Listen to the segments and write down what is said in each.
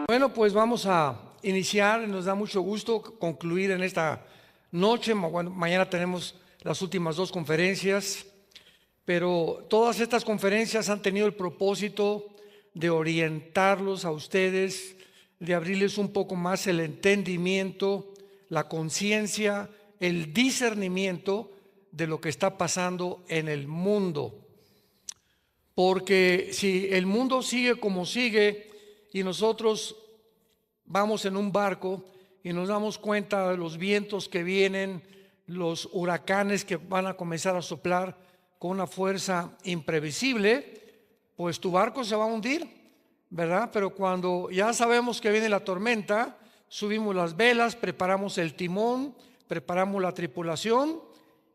Bueno, pues vamos a iniciar. Nos da mucho gusto concluir en esta noche. Bueno, mañana tenemos las últimas dos conferencias, pero todas estas conferencias han tenido el propósito de orientarlos a ustedes, de abrirles un poco más el entendimiento, la conciencia, el discernimiento de lo que está pasando en el mundo. Porque si el mundo sigue como sigue y nosotros vamos en un barco y nos damos cuenta de los vientos que vienen, los huracanes que van a comenzar a soplar con una fuerza imprevisible, pues tu barco se va a hundir, ¿verdad? Pero cuando ya sabemos que viene la tormenta, subimos las velas, preparamos el timón, preparamos la tripulación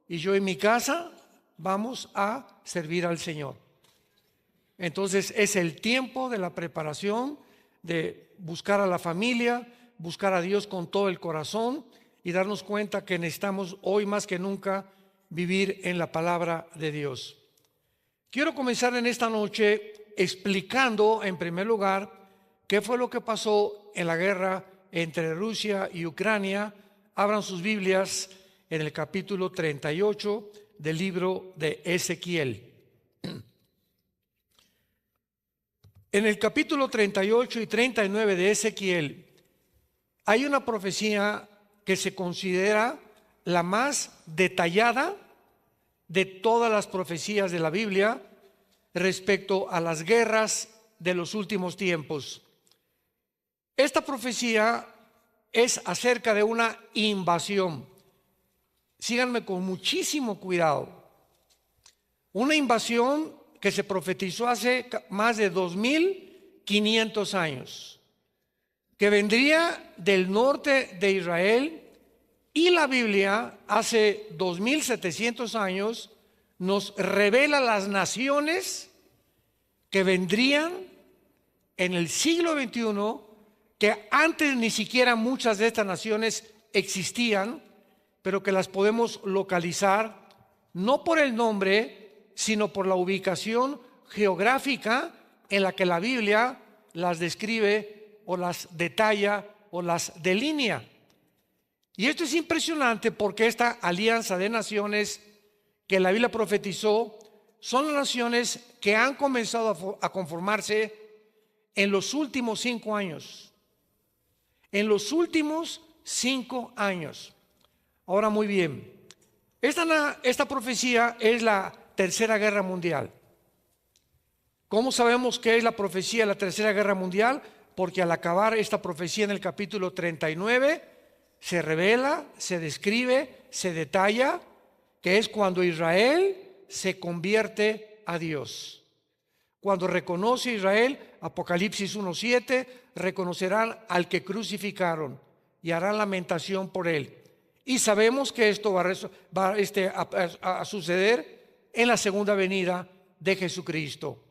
y yo en mi casa vamos a servir al Señor. Entonces es el tiempo de la preparación, de buscar a la familia, buscar a Dios con todo el corazón y darnos cuenta que necesitamos hoy más que nunca vivir en la palabra de Dios. Quiero comenzar en esta noche explicando en primer lugar qué fue lo que pasó en la guerra entre Rusia y Ucrania. Abran sus Biblias en el capítulo 38 del libro de Ezequiel. En el capítulo 38 y 39 de Ezequiel hay una profecía que se considera la más detallada de todas las profecías de la Biblia respecto a las guerras de los últimos tiempos. Esta profecía es acerca de una invasión. Síganme con muchísimo cuidado. Una invasión que se profetizó hace más de 2500 años, que vendría del norte de Israel, y la Biblia hace 2700 años nos revela las naciones que vendrían en el siglo XXI, que antes ni siquiera muchas de estas naciones existían, pero que las podemos localizar no por el nombre, sino por la ubicación geográfica en la que la Biblia las describe o las detalla o las delinea. Y esto es impresionante porque esta alianza de naciones que la Biblia profetizó son las naciones que han comenzado a conformarse en los últimos 5 años. En los últimos 5 años. Ahora, muy bien, esta profecía es la Tercera Guerra Mundial. ¿Cómo sabemos que es la profecía de la Tercera Guerra Mundial? Porque al acabar esta profecía en el capítulo 39 se revela, se describe, se detalla que es cuando Israel se convierte a Dios. Cuando reconoce Israel, Apocalipsis 1:7, reconocerán al que crucificaron y harán lamentación por él. Y sabemos que esto va a suceder en la segunda venida de Jesucristo.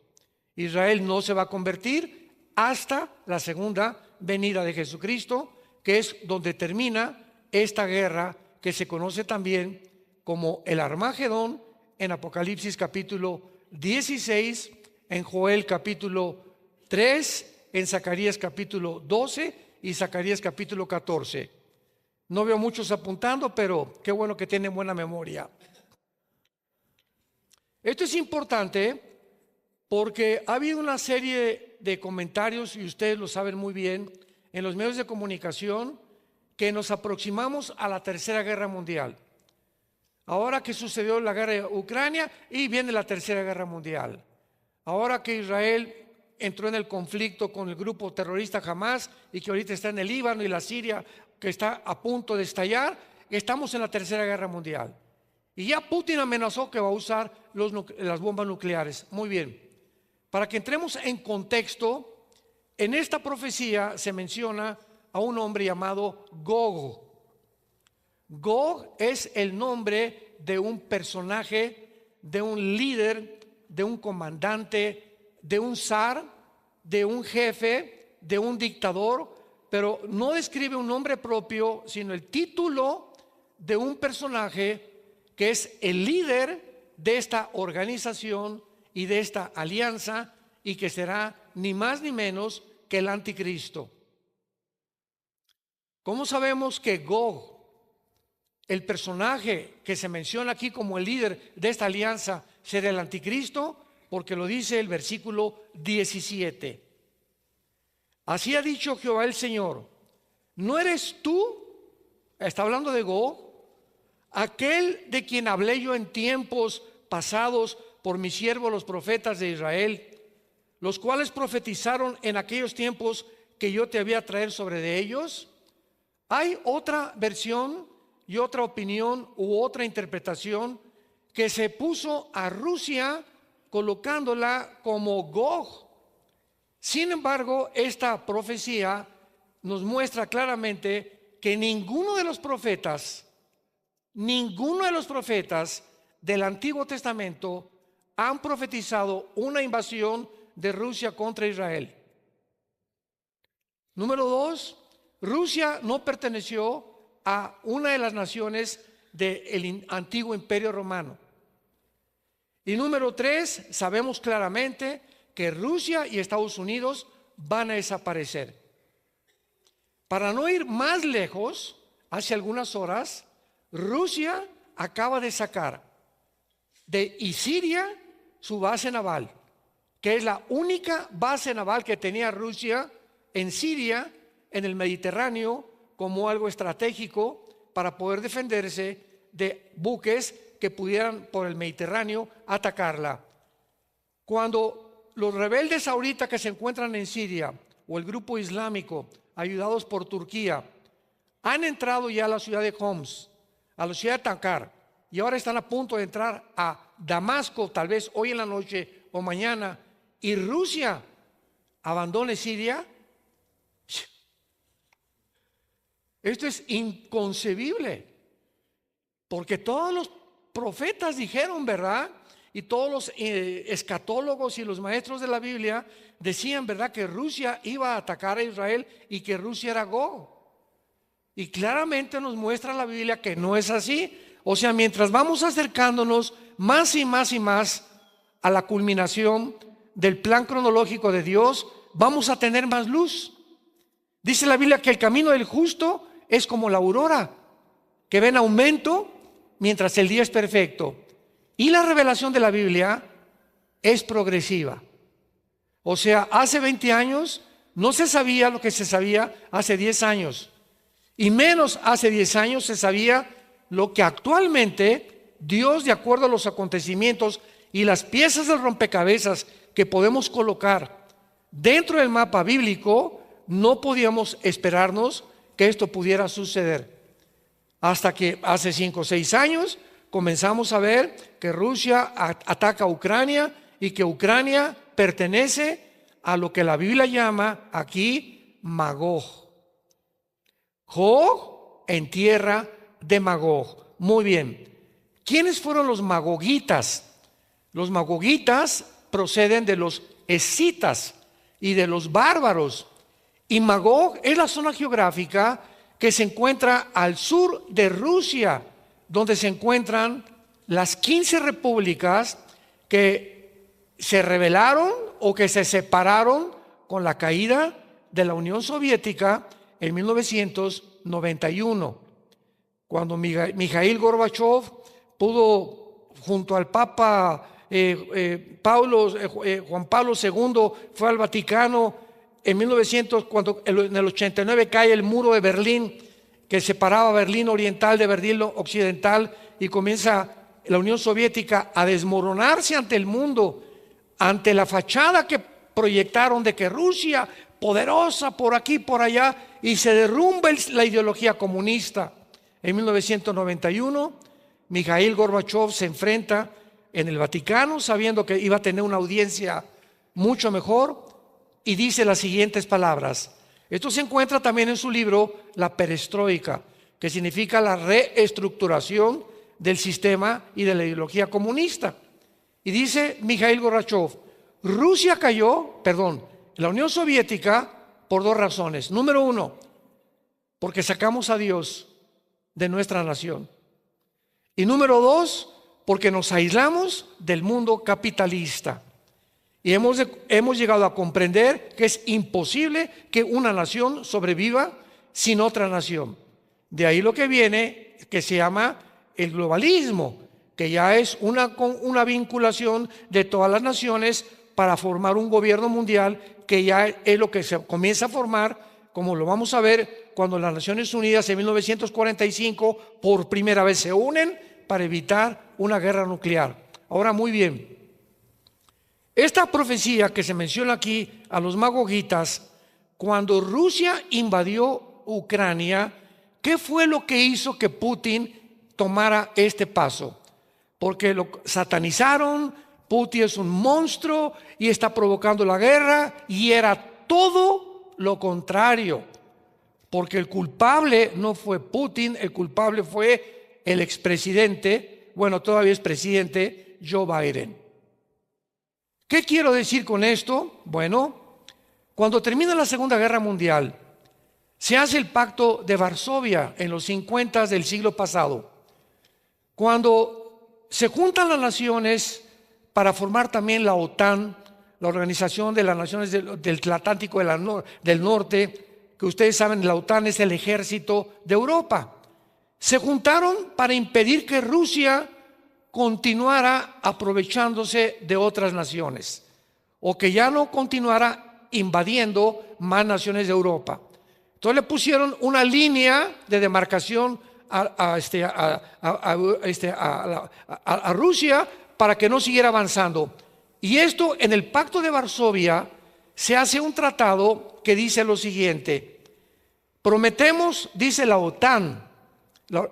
Israel no se va a convertir hasta la segunda venida de Jesucristo, que es donde termina esta guerra que se conoce también como el Armagedón en Apocalipsis capítulo 16, en Joel capítulo 3, en Zacarías capítulo 12 y Zacarías capítulo 14. No veo muchos apuntando, pero qué bueno que tienen buena memoria. Esto es importante porque ha habido una serie de comentarios, y ustedes lo saben muy bien, en los medios de comunicación, que nos aproximamos a la Tercera Guerra Mundial. Ahora que sucedió la guerra de Ucrania y viene la Tercera Guerra Mundial. Ahora que Israel entró en el conflicto con el grupo terrorista Hamas y que ahorita está en el Líbano y la Siria que está a punto de estallar, estamos en la Tercera Guerra Mundial. Y ya Putin amenazó que va a usar las bombas nucleares. Muy bien. Para que entremos en contexto, en esta profecía se menciona a un hombre llamado Gog. Gog es el nombre de un personaje, de un líder, de un comandante, de un zar, de un jefe, de un dictador, pero no describe un nombre propio, sino el título de un personaje que es el líder de esta organización y de esta alianza, y que será ni más ni menos que el anticristo. ¿Cómo sabemos que Gog, el personaje que se menciona aquí como el líder de esta alianza, será el anticristo? Porque lo dice el versículo 17. Así ha dicho Jehová el Señor: ¿no eres tú, está hablando de Gog, aquel de quien hablé yo en tiempos pasados por mis siervos los profetas de Israel, los cuales profetizaron en aquellos tiempos que yo te había traer sobre de ellos? Hay otra versión y otra opinión u otra interpretación que se puso a Rusia colocándola como Gog. Sin embargo, esta profecía nos muestra claramente que ninguno de los profetas del Antiguo Testamento han profetizado una invasión de Rusia contra Israel. Número 2, Rusia no perteneció a una de las naciones del antiguo Imperio Romano. Y número 3, sabemos claramente que Rusia y Estados Unidos van a desaparecer. Para no ir más lejos, hace algunas horas, Rusia acaba de sacar de Siria su base naval, que es la única base naval que tenía Rusia en Siria, en el Mediterráneo, como algo estratégico para poder defenderse de buques que pudieran por el Mediterráneo atacarla. Cuando los rebeldes ahorita que se encuentran en Siria, o el grupo islámico ayudados por Turquía, han entrado ya a la ciudad de Homs, a la ciudad de Takar, y ahora están a punto de entrar a Damasco, tal vez hoy en la noche o mañana, y Rusia abandone Siria. Esto es inconcebible, porque todos los profetas dijeron, ¿verdad? Y todos los escatólogos y los maestros de la Biblia decían, ¿verdad?, que Rusia iba a atacar a Israel y que Rusia era Gog. Y claramente nos muestra la Biblia que no es así. O sea, mientras vamos acercándonos más y más y más a la culminación del plan cronológico de Dios, vamos a tener más luz. Dice la Biblia que el camino del justo es como la aurora, que ve en aumento mientras el día es perfecto. Y la revelación de la Biblia es progresiva. O sea, hace 20 años no se sabía lo que se sabía hace 10 años. Y menos hace 10 años se sabía lo que actualmente Dios, de acuerdo a los acontecimientos y las piezas del rompecabezas que podemos colocar dentro del mapa bíblico, no podíamos esperarnos que esto pudiera suceder. Hasta que hace 5 o 6 años comenzamos a ver que Rusia ataca a Ucrania y que Ucrania pertenece a lo que la Biblia llama aquí Magog. Gog en tierra de Magog. Muy bien. ¿Quiénes fueron los magogitas? Los magogitas proceden de los escitas y de los bárbaros. Y Magog es la zona geográfica que se encuentra al sur de Rusia, donde se encuentran las 15 repúblicas que se rebelaron o que se separaron con la caída de la Unión Soviética en 1991, cuando Mikhail Gorbachev pudo, junto al Papa Juan Pablo II, fue al Vaticano en 1900, cuando en el 89 cae el muro de Berlín, que separaba Berlín Oriental de Berlín Occidental, y comienza la Unión Soviética a desmoronarse ante el mundo, ante la fachada que proyectaron de que Rusia, poderosa por aquí, por allá, y se derrumba la ideología comunista. En 1991, Mikhail Gorbachev se enfrenta en el Vaticano, sabiendo que iba a tener una audiencia mucho mejor, y dice las siguientes palabras. Esto se encuentra también en su libro La Perestroika, que significa la reestructuración del sistema y de la ideología comunista. Y dice Mikhail Gorbachev, la Unión Soviética, por 2 razones. Número 1, porque sacamos a Dios de nuestra nación. Y número 2, porque nos aislamos del mundo capitalista. Y hemos llegado a comprender que es imposible que una nación sobreviva sin otra nación. De ahí lo que viene, que se llama el globalismo, que ya es una vinculación de todas las naciones para formar un gobierno mundial, que ya es lo que se comienza a formar, como lo vamos a ver cuando las Naciones Unidas en 1945 por primera vez se unen para evitar una guerra nuclear. Ahora, muy bien, esta profecía que se menciona aquí a los magogitas, cuando Rusia invadió Ucrania, ¿qué fue lo que hizo que Putin tomara este paso? Porque lo satanizaron, Putin es un monstruo y está provocando la guerra, y era todo lo contrario, porque el culpable no fue Putin, el culpable fue el expresidente, bueno, todavía es presidente, Joe Biden. ¿Qué quiero decir con esto? Bueno, cuando termina la Segunda Guerra Mundial, se hace el Pacto de Varsovia en los 50 del siglo pasado, cuando se juntan las naciones para formar también la OTAN, la Organización de las Naciones del Atlántico del Norte, que ustedes saben, la OTAN es el ejército de Europa. Se juntaron para impedir que Rusia continuara aprovechándose de otras naciones, o que ya no continuara invadiendo más naciones de Europa. Entonces le pusieron una línea de demarcación a Rusia para que no siguiera avanzando. Y esto, en el Pacto de Varsovia se hace un tratado que dice lo siguiente: prometemos, dice la OTAN,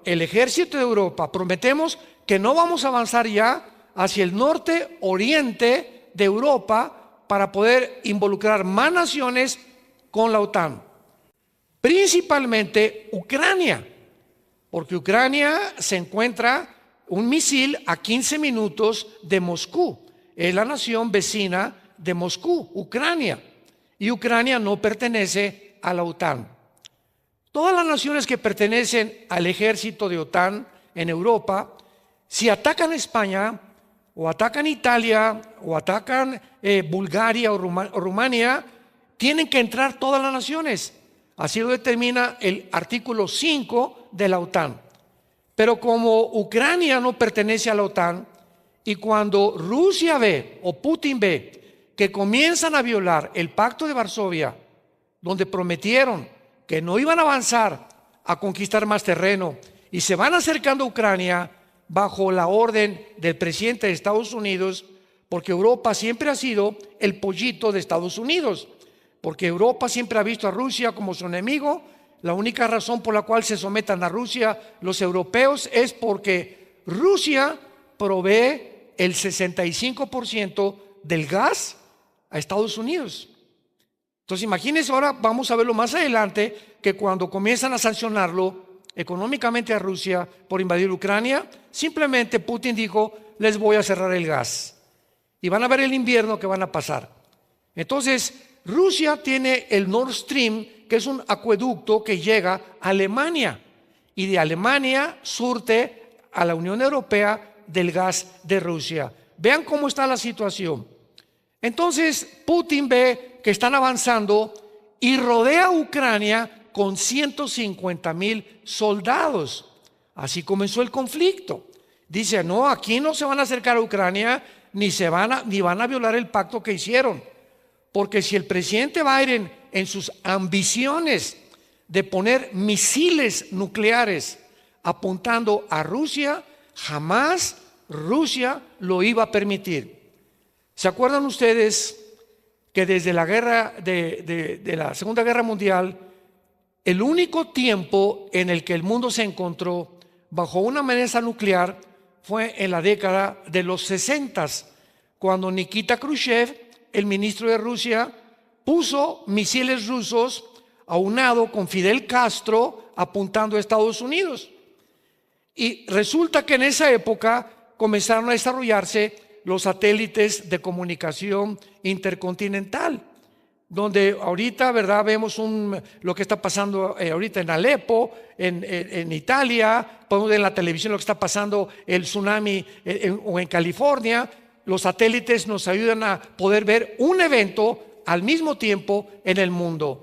el ejército de Europa, prometemos que no vamos a avanzar ya hacia el norte, oriente de Europa para poder involucrar más naciones con la OTAN. Principalmente Ucrania, porque Ucrania se encuentra un misil a 15 minutos de Moscú. Es la nación vecina de Moscú, Ucrania. Y Ucrania no pertenece a la OTAN. Todas las naciones que pertenecen al ejército de OTAN en Europa, si atacan España, o atacan Italia, o atacan Bulgaria o Rumania, tienen que entrar todas las naciones. Así lo determina el artículo 5 de la OTAN. Pero como Ucrania no pertenece a la OTAN, y cuando Rusia ve, o Putin ve, que comienzan a violar el Pacto de Varsovia, donde prometieron que no iban a avanzar a conquistar más terreno, y se van acercando a Ucrania bajo la orden del presidente de Estados Unidos, porque Europa siempre ha sido el pollito de Estados Unidos, porque Europa siempre ha visto a Rusia como su enemigo. La única razón por la cual se sometan a Rusia los europeos es porque Rusia provee el 65% del gas a Estados Unidos. Entonces imagínense, ahora vamos a verlo más adelante, que cuando comienzan a sancionarlo económicamente a Rusia por invadir Ucrania, simplemente Putin dijo: les voy a cerrar el gas. Y van a ver el invierno que van a pasar. Entonces Rusia tiene el Nord Stream, que es un acueducto que llega a Alemania, y de Alemania surte a la Unión Europea del gas de Rusia. Vean cómo está la situación. Entonces Putin ve que están avanzando y rodea a Ucrania con 150,000 soldados. Así comenzó el conflicto. Dice: no, aquí no se van a acercar a Ucrania, ni van a violar el pacto que hicieron. Porque si el presidente Biden, en sus ambiciones de poner misiles nucleares apuntando a Rusia, jamás Rusia lo iba a permitir. ¿Se acuerdan ustedes que desde la guerra de la Segunda Guerra Mundial, el único tiempo en el que el mundo se encontró bajo una amenaza nuclear fue en la década de los 60, cuando Nikita Khrushchev, el ministro de Rusia, puso misiles rusos aunado con Fidel Castro apuntando a Estados Unidos? Y resulta que en esa época comenzaron a desarrollarse los satélites de comunicación intercontinental. donde ahorita, ¿verdad? Vemos lo que está pasando ahorita en Alepo, en Italia, podemos ver en la televisión lo que está pasando, el tsunami o en California. Los satélites nos ayudan a poder ver un evento al mismo tiempo en el mundo.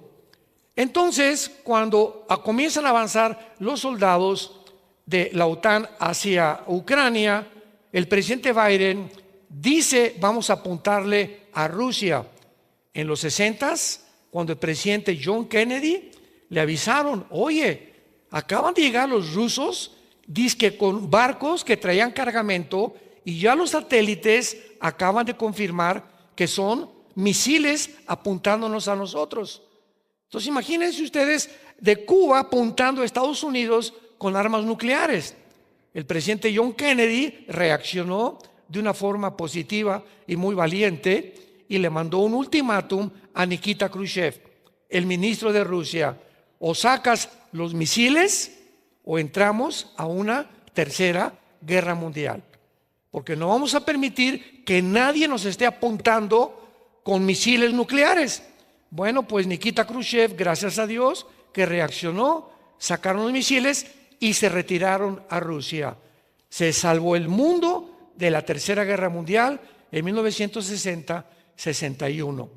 Entonces, cuando comienzan a avanzar los soldados de la OTAN hacia Ucrania, el presidente Biden dice: vamos a apuntarle a Rusia. En los 60s, cuando el presidente John Kennedy le avisaron: oye, acaban de llegar los rusos, dizque con barcos que traían cargamento, y ya los satélites acaban de confirmar que son misiles apuntándonos a nosotros. Entonces imagínense ustedes de Cuba apuntando a Estados Unidos con armas nucleares. El presidente John Kennedy reaccionó de una forma positiva y muy valiente y le mandó un ultimátum a Nikita Khrushchev, el ministro de Rusia: o sacas los misiles o entramos a una tercera guerra mundial, porque no vamos a permitir que nadie nos esté apuntando con misiles nucleares. Bueno, pues Nikita Khrushchev, gracias a Dios, que reaccionó, sacaron los misiles y se retiraron a Rusia. Se salvó el mundo de la Tercera Guerra Mundial en 1960-61.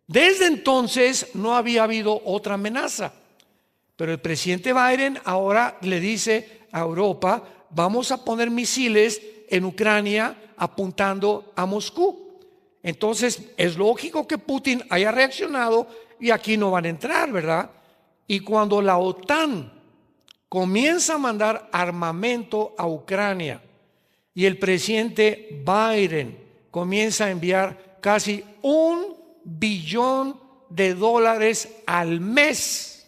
Desde entonces no había habido otra amenaza, pero el presidente Biden ahora le dice a Europa: vamos a poner misiles en Ucrania apuntando a Moscú. Entonces es lógico que Putin haya reaccionado y aquí no van a entrar, ¿verdad? Y cuando la OTAN comienza a mandar armamento a Ucrania y el presidente Biden comienza a enviar casi $1 billón al mes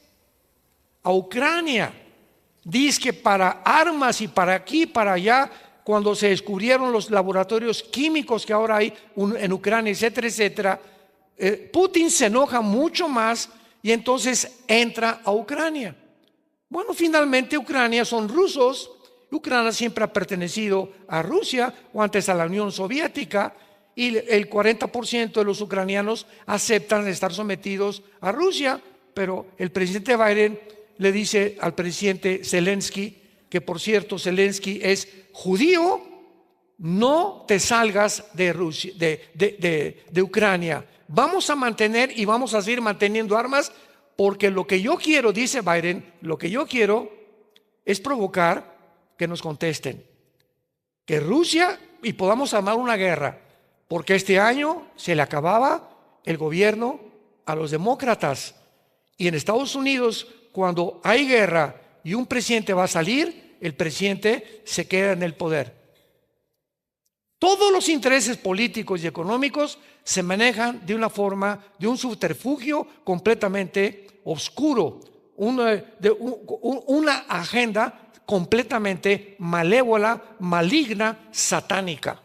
a Ucrania, dice que para armas y para aquí, para allá, cuando se descubrieron los laboratorios químicos que ahora hay en Ucrania, etcétera, etcétera, Putin se enoja mucho más y entonces entra a Ucrania. Bueno, finalmente Ucrania son rusos. Ucrania siempre ha pertenecido a Rusia o antes a la Unión Soviética, y el 40% de los ucranianos aceptan estar sometidos a Rusia. Pero el presidente Biden le dice al presidente Zelensky, que por cierto Zelensky es judío: no te salgas de Rusia, de Ucrania. Vamos a mantener y vamos a seguir manteniendo armas, porque lo que yo quiero, dice Biden, lo que yo quiero es provocar que nos contesten, que Rusia, y podamos armar una guerra, porque este año se le acababa el gobierno a los demócratas. Y en Estados Unidos, cuando hay guerra y un presidente va a salir, el presidente se queda en el poder. Todos los intereses políticos y económicos se manejan de una forma, de un subterfugio completamente oscuro, una agenda completamente malévola, maligna, satánica.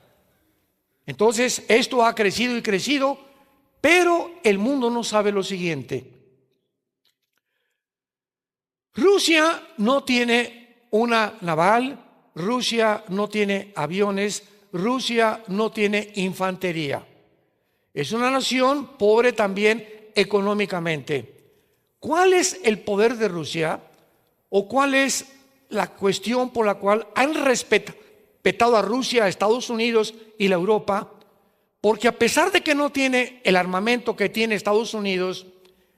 Entonces esto ha crecido y crecido, pero el mundo no sabe lo siguiente: Rusia no tiene una naval, Rusia no tiene aviones, Rusia no tiene infantería. Es una nación pobre también económicamente. ¿Cuál es el poder de Rusia? ¿O cuál es la cuestión por la cual han respetado a Rusia, a Estados Unidos y la Europa? Porque a pesar de que no tiene el armamento que tiene Estados Unidos,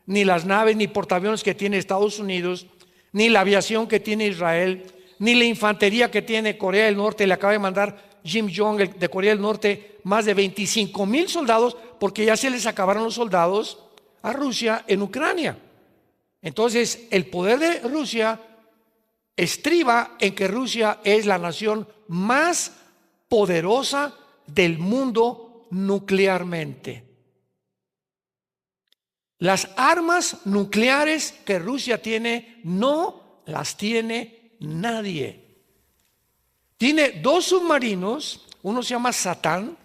ni las naves ni portaaviones que tiene Estados Unidos, ni la aviación que tiene Israel, ni la infantería que tiene Corea del Norte, le acaba de mandar Kim Jong de Corea del Norte más de 25,000 soldados, porque ya se les acabaron los soldados a Rusia en Ucrania. Entonces el poder de Rusia estriba en que Rusia es la nación más poderosa del mundo nuclearmente. Las armas nucleares que Rusia tiene no las tiene nadie. Tiene 2 submarinos, uno se llama Satán,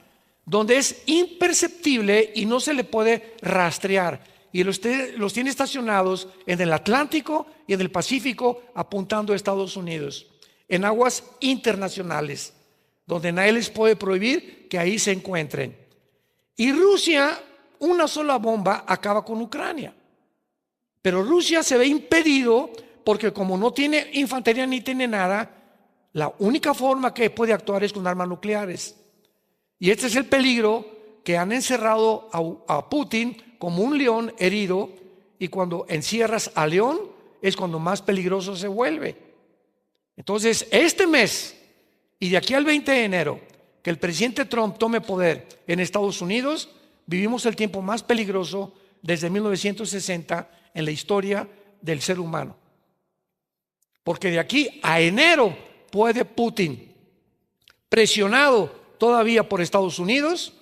donde es imperceptible y no se le puede rastrear. Y los tiene estacionados en el Atlántico y en el Pacífico, apuntando a Estados Unidos, en aguas internacionales, donde nadie les puede prohibir que ahí se encuentren. Y Rusia, una sola bomba acaba con Ucrania. Pero Rusia se ve impedido porque como no tiene infantería ni tiene nada, la única forma que puede actuar es con armas nucleares. Y este es el peligro, que han encerrado a Putin como un león herido, y cuando encierras al león es cuando más peligroso se vuelve. Entonces, este mes y de aquí al 20 de enero, que el presidente Trump tome poder en Estados Unidos, vivimos el tiempo más peligroso desde 1960 en la historia del ser humano. Porque de aquí a enero puede Putin, presionado todavía por Estados Unidos,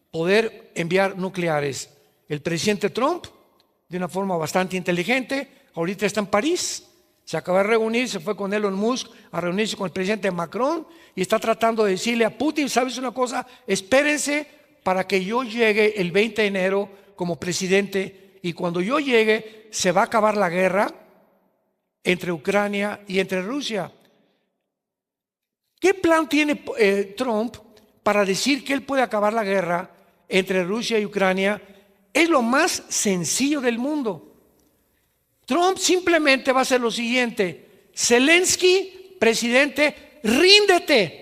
poder enviar nucleares. El presidente Trump, de una forma bastante inteligente, ahorita está en París, se acaba de reunir, se fue con Elon Musk a reunirse con el presidente Macron y está tratando de decirle a Putin, ¿sabes una cosa? Espérense para que yo llegue el 20 de enero como presidente, y cuando yo llegue se va a acabar la guerra entre Ucrania y entre Rusia. ¿Qué plan tiene Trump para decir que él puede acabar la guerra entre Rusia y Ucrania? Es lo más sencillo del mundo. Trump simplemente va a hacer lo siguiente: Zelensky, presidente, ríndete.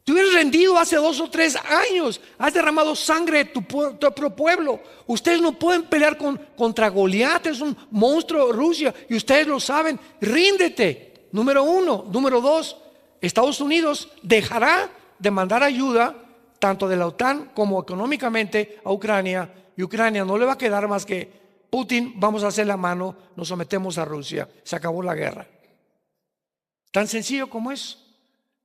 Te hubieras rendido hace 2 o 3 años. Has derramado sangre de tu propio pueblo. Ustedes no pueden pelear contra Goliat, es un monstruo Rusia, y ustedes lo saben. Ríndete, número 1. Número 2, Estados Unidos dejará de mandar ayuda, tanto de la OTAN como económicamente, a Ucrania, y Ucrania no le va a quedar más que: Putin, vamos a hacer la mano, nos sometemos a Rusia, se acabó la guerra. Tan sencillo como eso.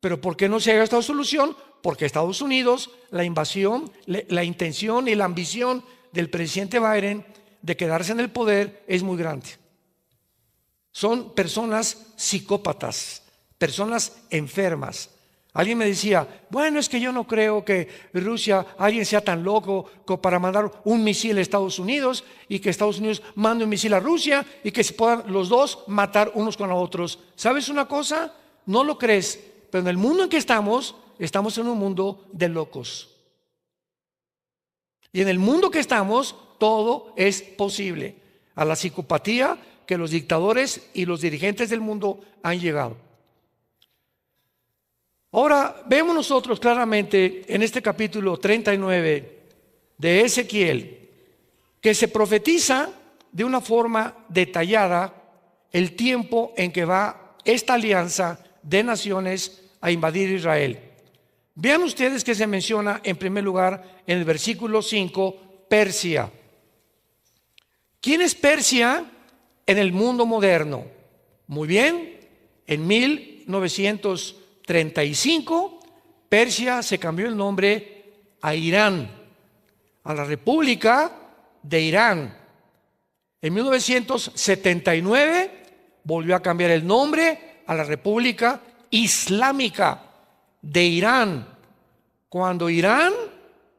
Pero ¿por qué no se haga esta solución? Porque Estados Unidos, la invasión, la intención y la ambición del presidente Biden de quedarse en el poder es muy grande. Son personas psicópatas, personas enfermas. Alguien me decía: bueno, es que yo no creo que Rusia, alguien sea tan loco como para mandar un misil a Estados Unidos, y que Estados Unidos mande un misil a Rusia y que se puedan los dos matar unos con los otros. ¿Sabes una cosa? No lo crees, pero en el mundo en que estamos en un mundo de locos. Y en el mundo que estamos, todo es posible. A la psicopatía que los dictadores y los dirigentes del mundo han llegado. Ahora vemos nosotros claramente en este capítulo 39 de Ezequiel que se profetiza de una forma detallada el tiempo en que va esta alianza de naciones a invadir Israel. Vean ustedes que se menciona en primer lugar en el versículo 5, Persia. ¿Quién es Persia en el mundo moderno? Muy bien, en 1935 Persia se cambió el nombre a Irán, a la República de Irán. En 1979 volvió a cambiar el nombre a la República Islámica de Irán, cuando Irán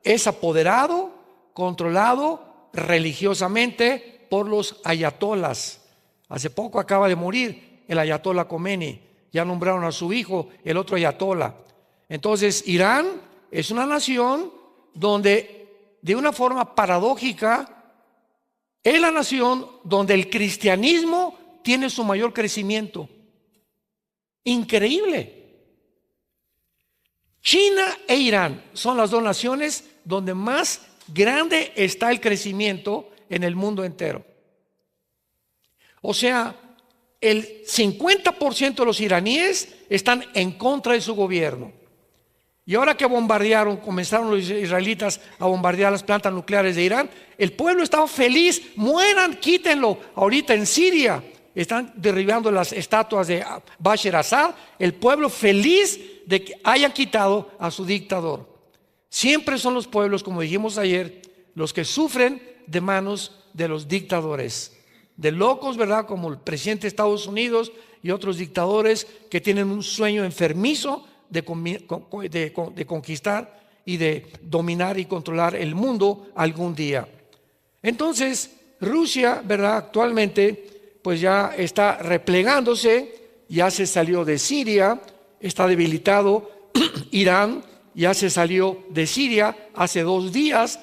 es apoderado, controlado religiosamente por los ayatolas. Hace poco acaba de morir el ayatolá Khomeini, ya nombraron a su hijo el otro ayatolá. Entonces Irán es una nación donde, de una forma paradójica, es la nación donde el cristianismo tiene su mayor crecimiento. Increíble. China e Irán son las dos naciones donde más grande está el crecimiento en el mundo entero. O sea, el 50% de los iraníes están en contra de su gobierno. Y ahora que comenzaron los israelitas a bombardear las plantas nucleares de Irán, el pueblo estaba feliz. Mueran, quítenlo. Ahorita en Siria están derribando las estatuas de Bashar al-Assad. El pueblo feliz de que hayan quitado a su dictador. Siempre son los pueblos, como dijimos ayer, los que sufren de manos de los dictadores, de locos, ¿verdad? Como el presidente de Estados Unidos y otros dictadores que tienen un sueño enfermizo de conquistar y de dominar y controlar el mundo algún día. Entonces Rusia, ¿verdad? Actualmente pues ya está replegándose, ya se salió de Siria, está debilitado. Irán ya se salió de Siria hace 2 días,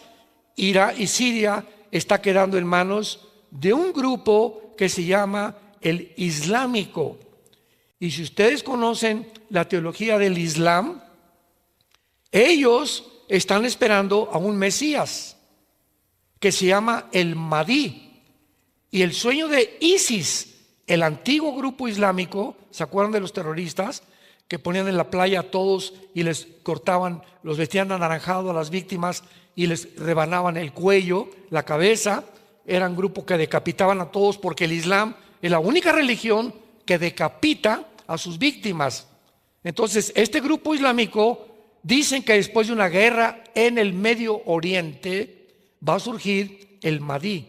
Irak y Siria está quedando en manos de un grupo que se llama el Islámico. Y si ustedes conocen la teología del Islam, ellos están esperando a un Mesías que se llama el Mahdi. Y el sueño de ISIS, el antiguo grupo islámico, ¿se acuerdan de los terroristas que ponían en la playa a todos y les cortaban, los vestían anaranjado a las víctimas y les rebanaban el cuello, la cabeza? Era un grupo que decapitaban a todos, porque el Islam es la única religión que decapita a sus víctimas. Entonces, este grupo islámico dicen que después de una guerra en el Medio Oriente va a surgir el Mahdi.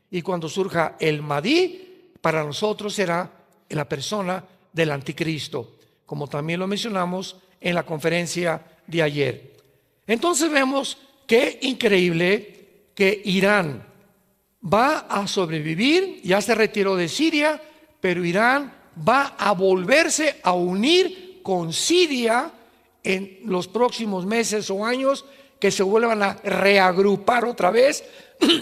Y cuando surja el Mahdi, para nosotros será la persona del anticristo, como también lo mencionamos en la conferencia de ayer. Entonces vemos qué increíble que Irán va a sobrevivir, ya se retiró de Siria, pero Irán va a volverse a unir con Siria en los próximos meses o años, que se vuelvan a reagrupar otra vez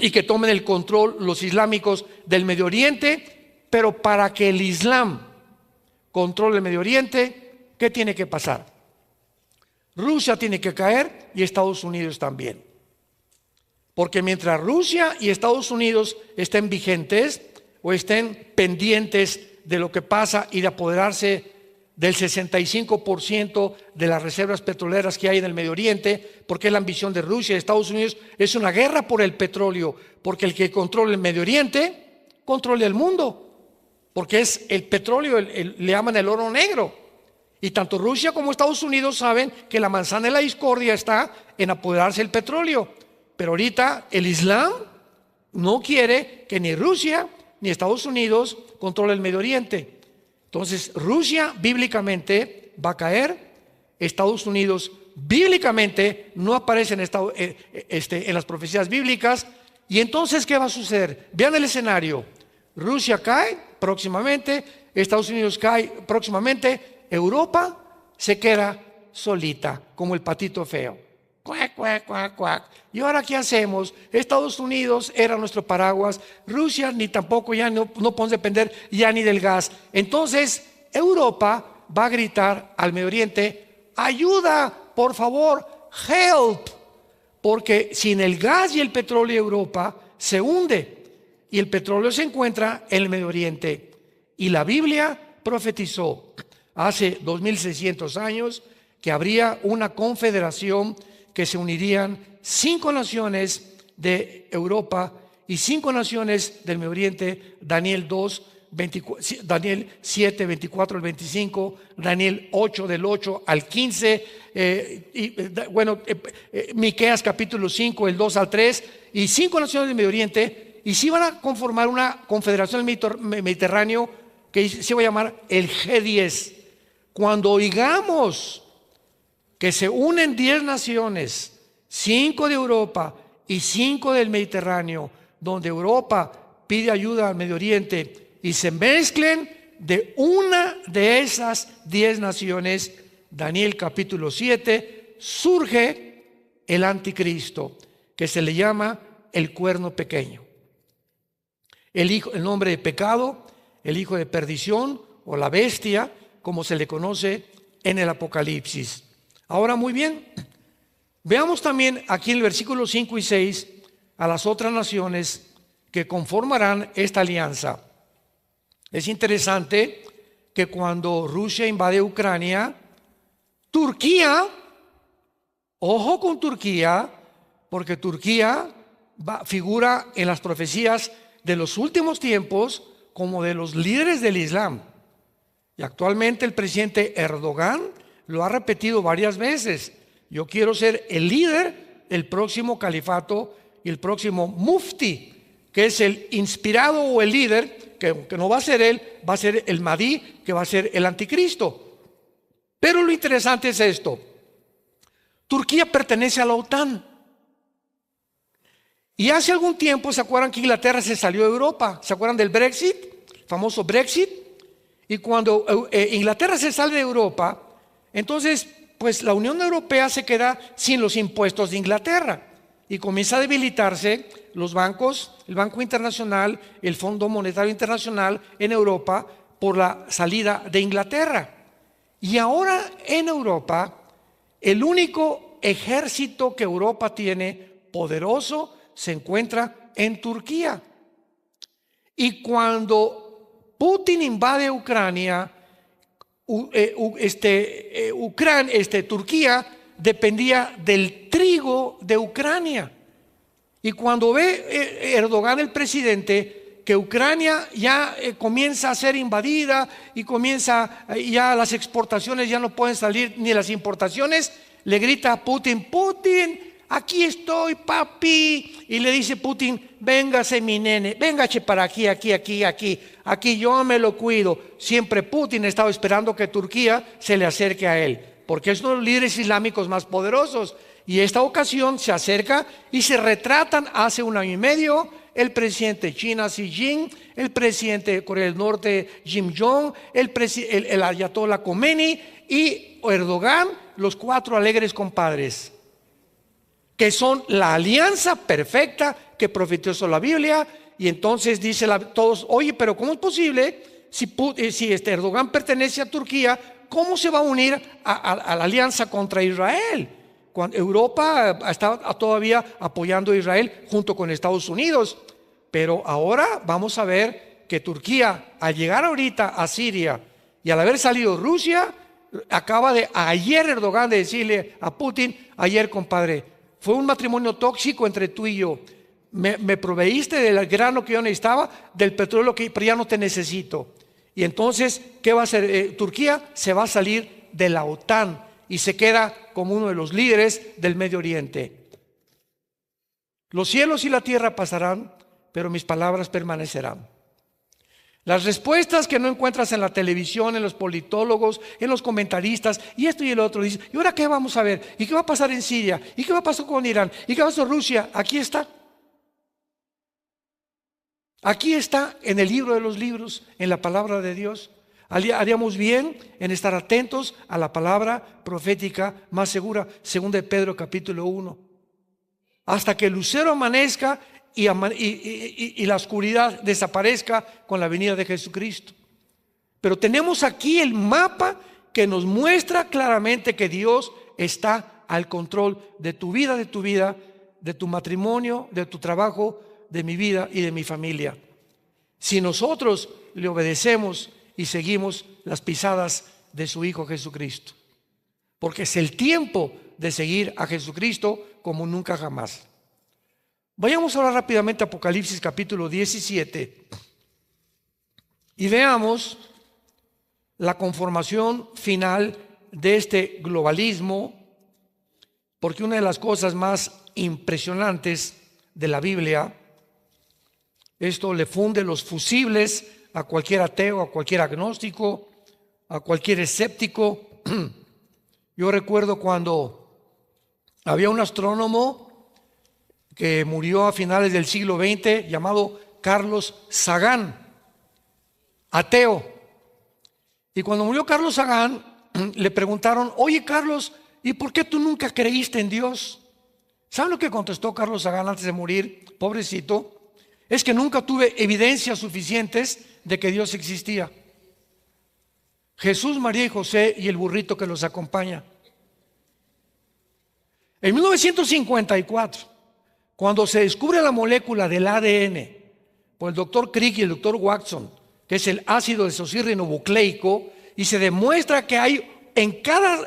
y que tomen el control los islámicos del Medio Oriente. Pero para que el Islam controle el Medio Oriente, ¿qué tiene que pasar? Rusia tiene que caer y Estados Unidos también. Porque mientras Rusia y Estados Unidos estén vigentes o estén pendientes de lo que pasa y de apoderarse del 65% de las reservas petroleras que hay en el Medio Oriente, porque es la ambición de Rusia y Estados Unidos, es una guerra por el petróleo, porque el que controla el Medio Oriente controla el mundo, porque es el petróleo, le llaman el oro negro. Y tanto Rusia como Estados Unidos saben que la manzana de la discordia está en apoderarse del petróleo. Pero ahorita el Islam no quiere que ni Rusia ni Estados Unidos controle el Medio Oriente. Entonces Rusia bíblicamente va a caer, Estados Unidos bíblicamente no aparece en las profecías bíblicas. Y entonces, ¿qué va a suceder? Vean el escenario: Rusia cae próximamente, Estados Unidos cae próximamente, Europa se queda solita como el patito feo. Cuac, cuac, cuac, cuac. ¿Y ahora qué hacemos? Estados Unidos era nuestro paraguas, Rusia ni tampoco, ya no podemos depender ya ni del gas. Entonces Europa va a gritar al Medio Oriente: ayuda, por favor, help, porque sin el gas y el petróleo Europa se hunde, y el petróleo se encuentra en el Medio Oriente. Y la Biblia profetizó hace 2600 años que habría una confederación, que se unirían 5 naciones de Europa y 5 naciones del Medio Oriente. Daniel 7, 24 al 25, Daniel 8, del 8 al 15, Miqueas capítulo 5, el 2 al 3, y 5 naciones del Medio Oriente, y sí van a conformar una confederación del Mediterráneo que se va a llamar el G10. Cuando oigamos que se unen 10 naciones, 5 de Europa y 5 del Mediterráneo, donde Europa pide ayuda al Medio Oriente, y se mezclen de una de esas 10 naciones, Daniel capítulo 7, surge el anticristo, que se le llama el cuerno pequeño. El nombre de pecado, el hijo de perdición o la bestia, como se le conoce en el Apocalipsis. Ahora, muy bien, veamos también aquí en el versículo 5 y 6 a las otras naciones que conformarán esta alianza. Es interesante que cuando Rusia invade Ucrania, Turquía, ojo con Turquía, porque Turquía figura en las profecías de los últimos tiempos como de los líderes del Islam. Y actualmente el presidente Erdogan lo ha repetido varias veces: yo quiero ser el líder del próximo califato y el próximo mufti, que es el inspirado o el líder, que no va a ser él, va a ser el Mahdi, que va a ser el anticristo. Pero lo interesante es esto: Turquía pertenece a la OTAN. Y hace algún tiempo, ¿se acuerdan que Inglaterra se salió de Europa? ¿Se acuerdan del Brexit? El famoso Brexit. Y cuando Inglaterra se sale de Europa, entonces pues la Unión Europea se queda sin los impuestos de Inglaterra. y comienza a debilitarse los bancos, el Banco Internacional, el Fondo Monetario Internacional en Europa por la salida de Inglaterra. Y ahora en Europa, el único ejército que Europa tiene poderoso se encuentra en Turquía. Y cuando Putin invade Ucrania, Turquía dependía del trigo de Ucrania. Y cuando ve Erdogan, el presidente, que Ucrania ya comienza a ser invadida y ya las exportaciones ya no pueden salir ni las importaciones, le grita a Putin: Putin, aquí estoy, papi. Y le dice Putin: véngase mi nene, véngase para aquí, aquí yo me lo cuido. Siempre Putin estaba esperando que Turquía se le acerque a él, porque es uno de los líderes islámicos más poderosos. Y esta ocasión se acerca y se retratan hace 1 año y medio el presidente de China, Xi Jinping, el presidente de Corea del Norte, Kim Jong, el ayatollah Khomeini y Erdogan, los 4 alegres compadres, que son la alianza perfecta que profetizó la Biblia. Y entonces dice todos: oye, pero ¿cómo es posible si Erdogan pertenece a Turquía? ¿Cómo se va a unir a la alianza contra Israel? Cuando Europa está todavía apoyando a Israel junto con Estados Unidos. Pero ahora vamos a ver que Turquía, al llegar ahorita a Siria y al haber salido Rusia, acaba de ayer Erdogan de decirle a Putin: ayer, compadre, fue un matrimonio tóxico entre tú y yo. Me proveíste del grano que yo necesitaba, del petróleo pero ya no te necesito. Y entonces, ¿qué va a hacer? Turquía se va a salir de la OTAN y se queda como uno de los líderes del Medio Oriente. Los cielos y la tierra pasarán, pero mis palabras permanecerán. Las respuestas que no encuentras en la televisión, en los politólogos, en los comentaristas, y esto y el otro, dice: ¿y ahora qué vamos a ver? ¿Y qué va a pasar en Siria? ¿Y qué va a pasar con Irán? ¿Y qué va a pasar con Rusia? Aquí está. Aquí está en el libro de los libros, en la palabra de Dios. Haríamos bien en estar atentos a la palabra profética más segura, 2 de Pedro capítulo 1. Hasta que el lucero amanezca y la oscuridad desaparezca con la venida de Jesucristo. Pero tenemos aquí el mapa que nos muestra claramente que Dios está al control de tu vida, de tu matrimonio, de tu trabajo, de mi vida y de mi familia. Si nosotros le obedecemos y seguimos las pisadas de su Hijo Jesucristo, porque es el tiempo de seguir a Jesucristo como nunca jamás. Vayamos ahora rápidamente a Apocalipsis capítulo 17 y veamos la conformación final de este globalismo, porque una de las cosas más impresionantes de la Biblia, esto le funde los fusibles a cualquier ateo, a cualquier agnóstico, a cualquier escéptico. Yo recuerdo cuando había un astrónomo que murió a finales del siglo XX llamado Carlos Sagan, ateo. Y cuando murió Carlos Sagan, le preguntaron: oye, Carlos, ¿y por qué tú nunca creíste en Dios? ¿Saben lo que contestó Carlos Sagan antes de morir? Pobrecito. Es que nunca tuve evidencias suficientes de que Dios existía. Jesús, María y José y el burrito que los acompaña. En 1954, cuando se descubre la molécula del ADN por el doctor Crick y el doctor Watson, que es el ácido desoxirribonucleico, y se demuestra que hay en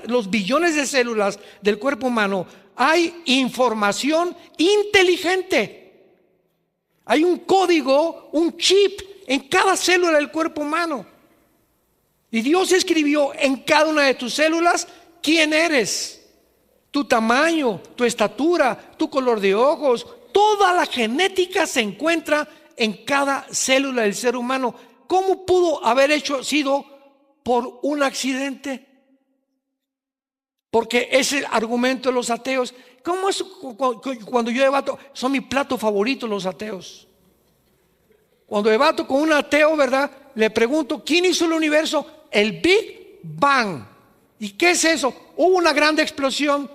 los billones de células del cuerpo humano hay información inteligente. Hay un código, un chip en cada célula del cuerpo humano. Y Dios escribió en cada una de tus células quién eres, tu tamaño, tu estatura, tu color de ojos. Toda la genética se encuentra en cada célula del ser humano. ¿Cómo pudo haber sido por un accidente? Porque es el argumento de los ateos. ¿Cómo es cuando yo debato? Son mi plato favorito los ateos. Cuando debato con un ateo, ¿verdad? Le pregunto: ¿quién hizo el universo? El Big Bang. ¿Y qué es eso? Hubo una gran explosión.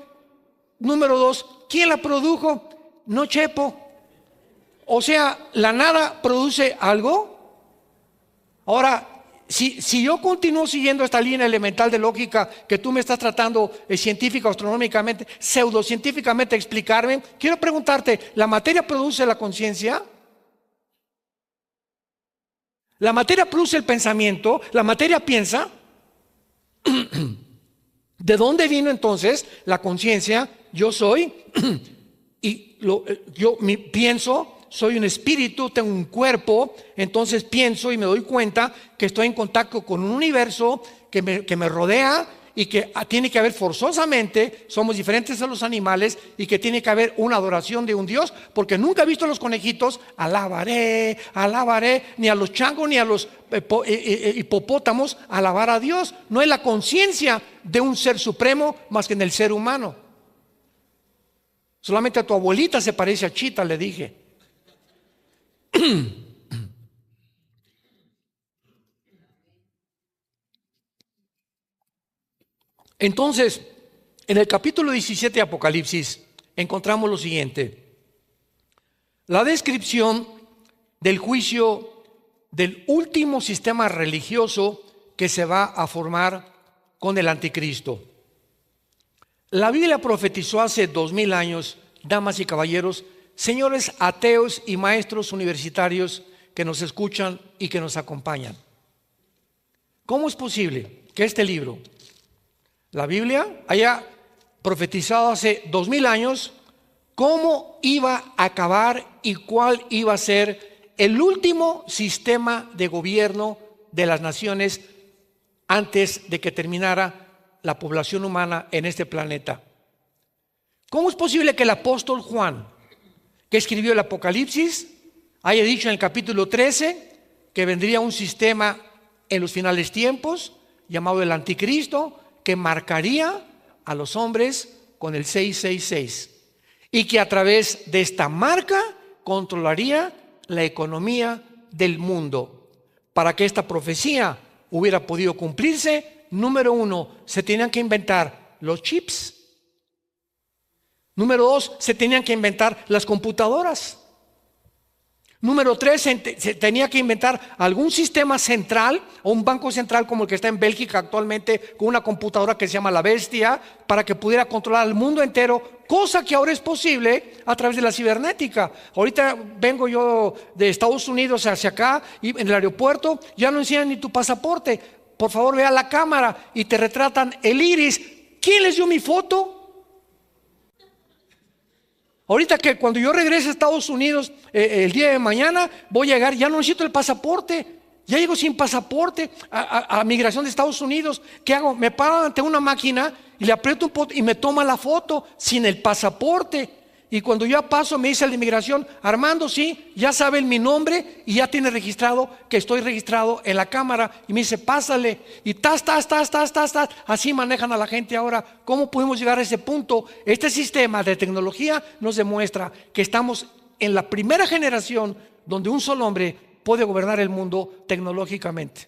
Número 2, ¿quién la produjo? no chepo. O sea, la nada produce algo. Ahora, si yo continúo siguiendo esta línea elemental de lógica que tú me estás tratando científica, astronómicamente, pseudocientíficamente explicarme, quiero preguntarte, ¿la materia produce la conciencia? ¿La materia produce el pensamiento? ¿La materia piensa? ¿De dónde vino entonces la conciencia? Yo soy y pienso. Soy un espíritu, tengo un cuerpo, entonces pienso y me doy cuenta que estoy en contacto con un universo que me rodea y que tiene que haber forzosamente, somos diferentes a los animales y que tiene que haber una adoración de un Dios, porque nunca he visto a los conejitos, alabaré, ni a los changos ni a los hipopótamos, alabar a Dios. No es la conciencia de un ser supremo más que en el ser humano. Solamente a tu abuelita se parece a Chita, le dije. Entonces, en el capítulo 17 de Apocalipsis encontramos lo siguiente: la descripción del juicio del último sistema religioso que se va a formar con el anticristo. La Biblia profetizó hace 2000 años, damas y caballeros, señores ateos y maestros universitarios que nos escuchan y que nos acompañan. ¿Cómo es posible que este libro, la Biblia, haya profetizado hace 2000 años cómo iba a acabar y cuál iba a ser el último sistema de gobierno de las naciones antes de que terminara la población humana en este planeta? ¿Cómo es posible que el apóstol Juan, que escribió el Apocalipsis, haya dicho en el capítulo 13 que vendría un sistema en los finales tiempos llamado el anticristo, que marcaría a los hombres con el 666 y que a través de esta marca controlaría la economía del mundo? Para que esta profecía hubiera podido cumplirse, número 1, se tenían que inventar los chips. Número 2, se tenían que inventar las computadoras. Número 3, se tenía que inventar algún sistema central o un banco central como el que está en Bélgica actualmente, con una computadora que se llama la Bestia, para que pudiera controlar al mundo entero, cosa que ahora es posible a través de la cibernética. Ahorita vengo yo de Estados Unidos hacia acá y en el aeropuerto ya no enseñan ni tu pasaporte. Por favor, ve a la cámara y te retratan el iris. ¿Quién les dio mi foto? Ahorita que cuando yo regrese a Estados Unidos el día de mañana, voy a llegar, ya no necesito el pasaporte, ya llego sin pasaporte a migración de Estados Unidos. ¿Qué hago? Me paro ante una máquina y le aprieto un botón y me toma la foto sin el pasaporte. Y cuando yo paso me dice el de inmigración: Armando, sí, ya sabe mi nombre y ya tiene registrado que estoy registrado en la cámara. Y me dice: pásale. Y así manejan a la gente ahora. ¿Cómo pudimos llegar a ese punto? Este sistema de tecnología nos demuestra que estamos en la primera generación donde un solo hombre puede gobernar el mundo tecnológicamente.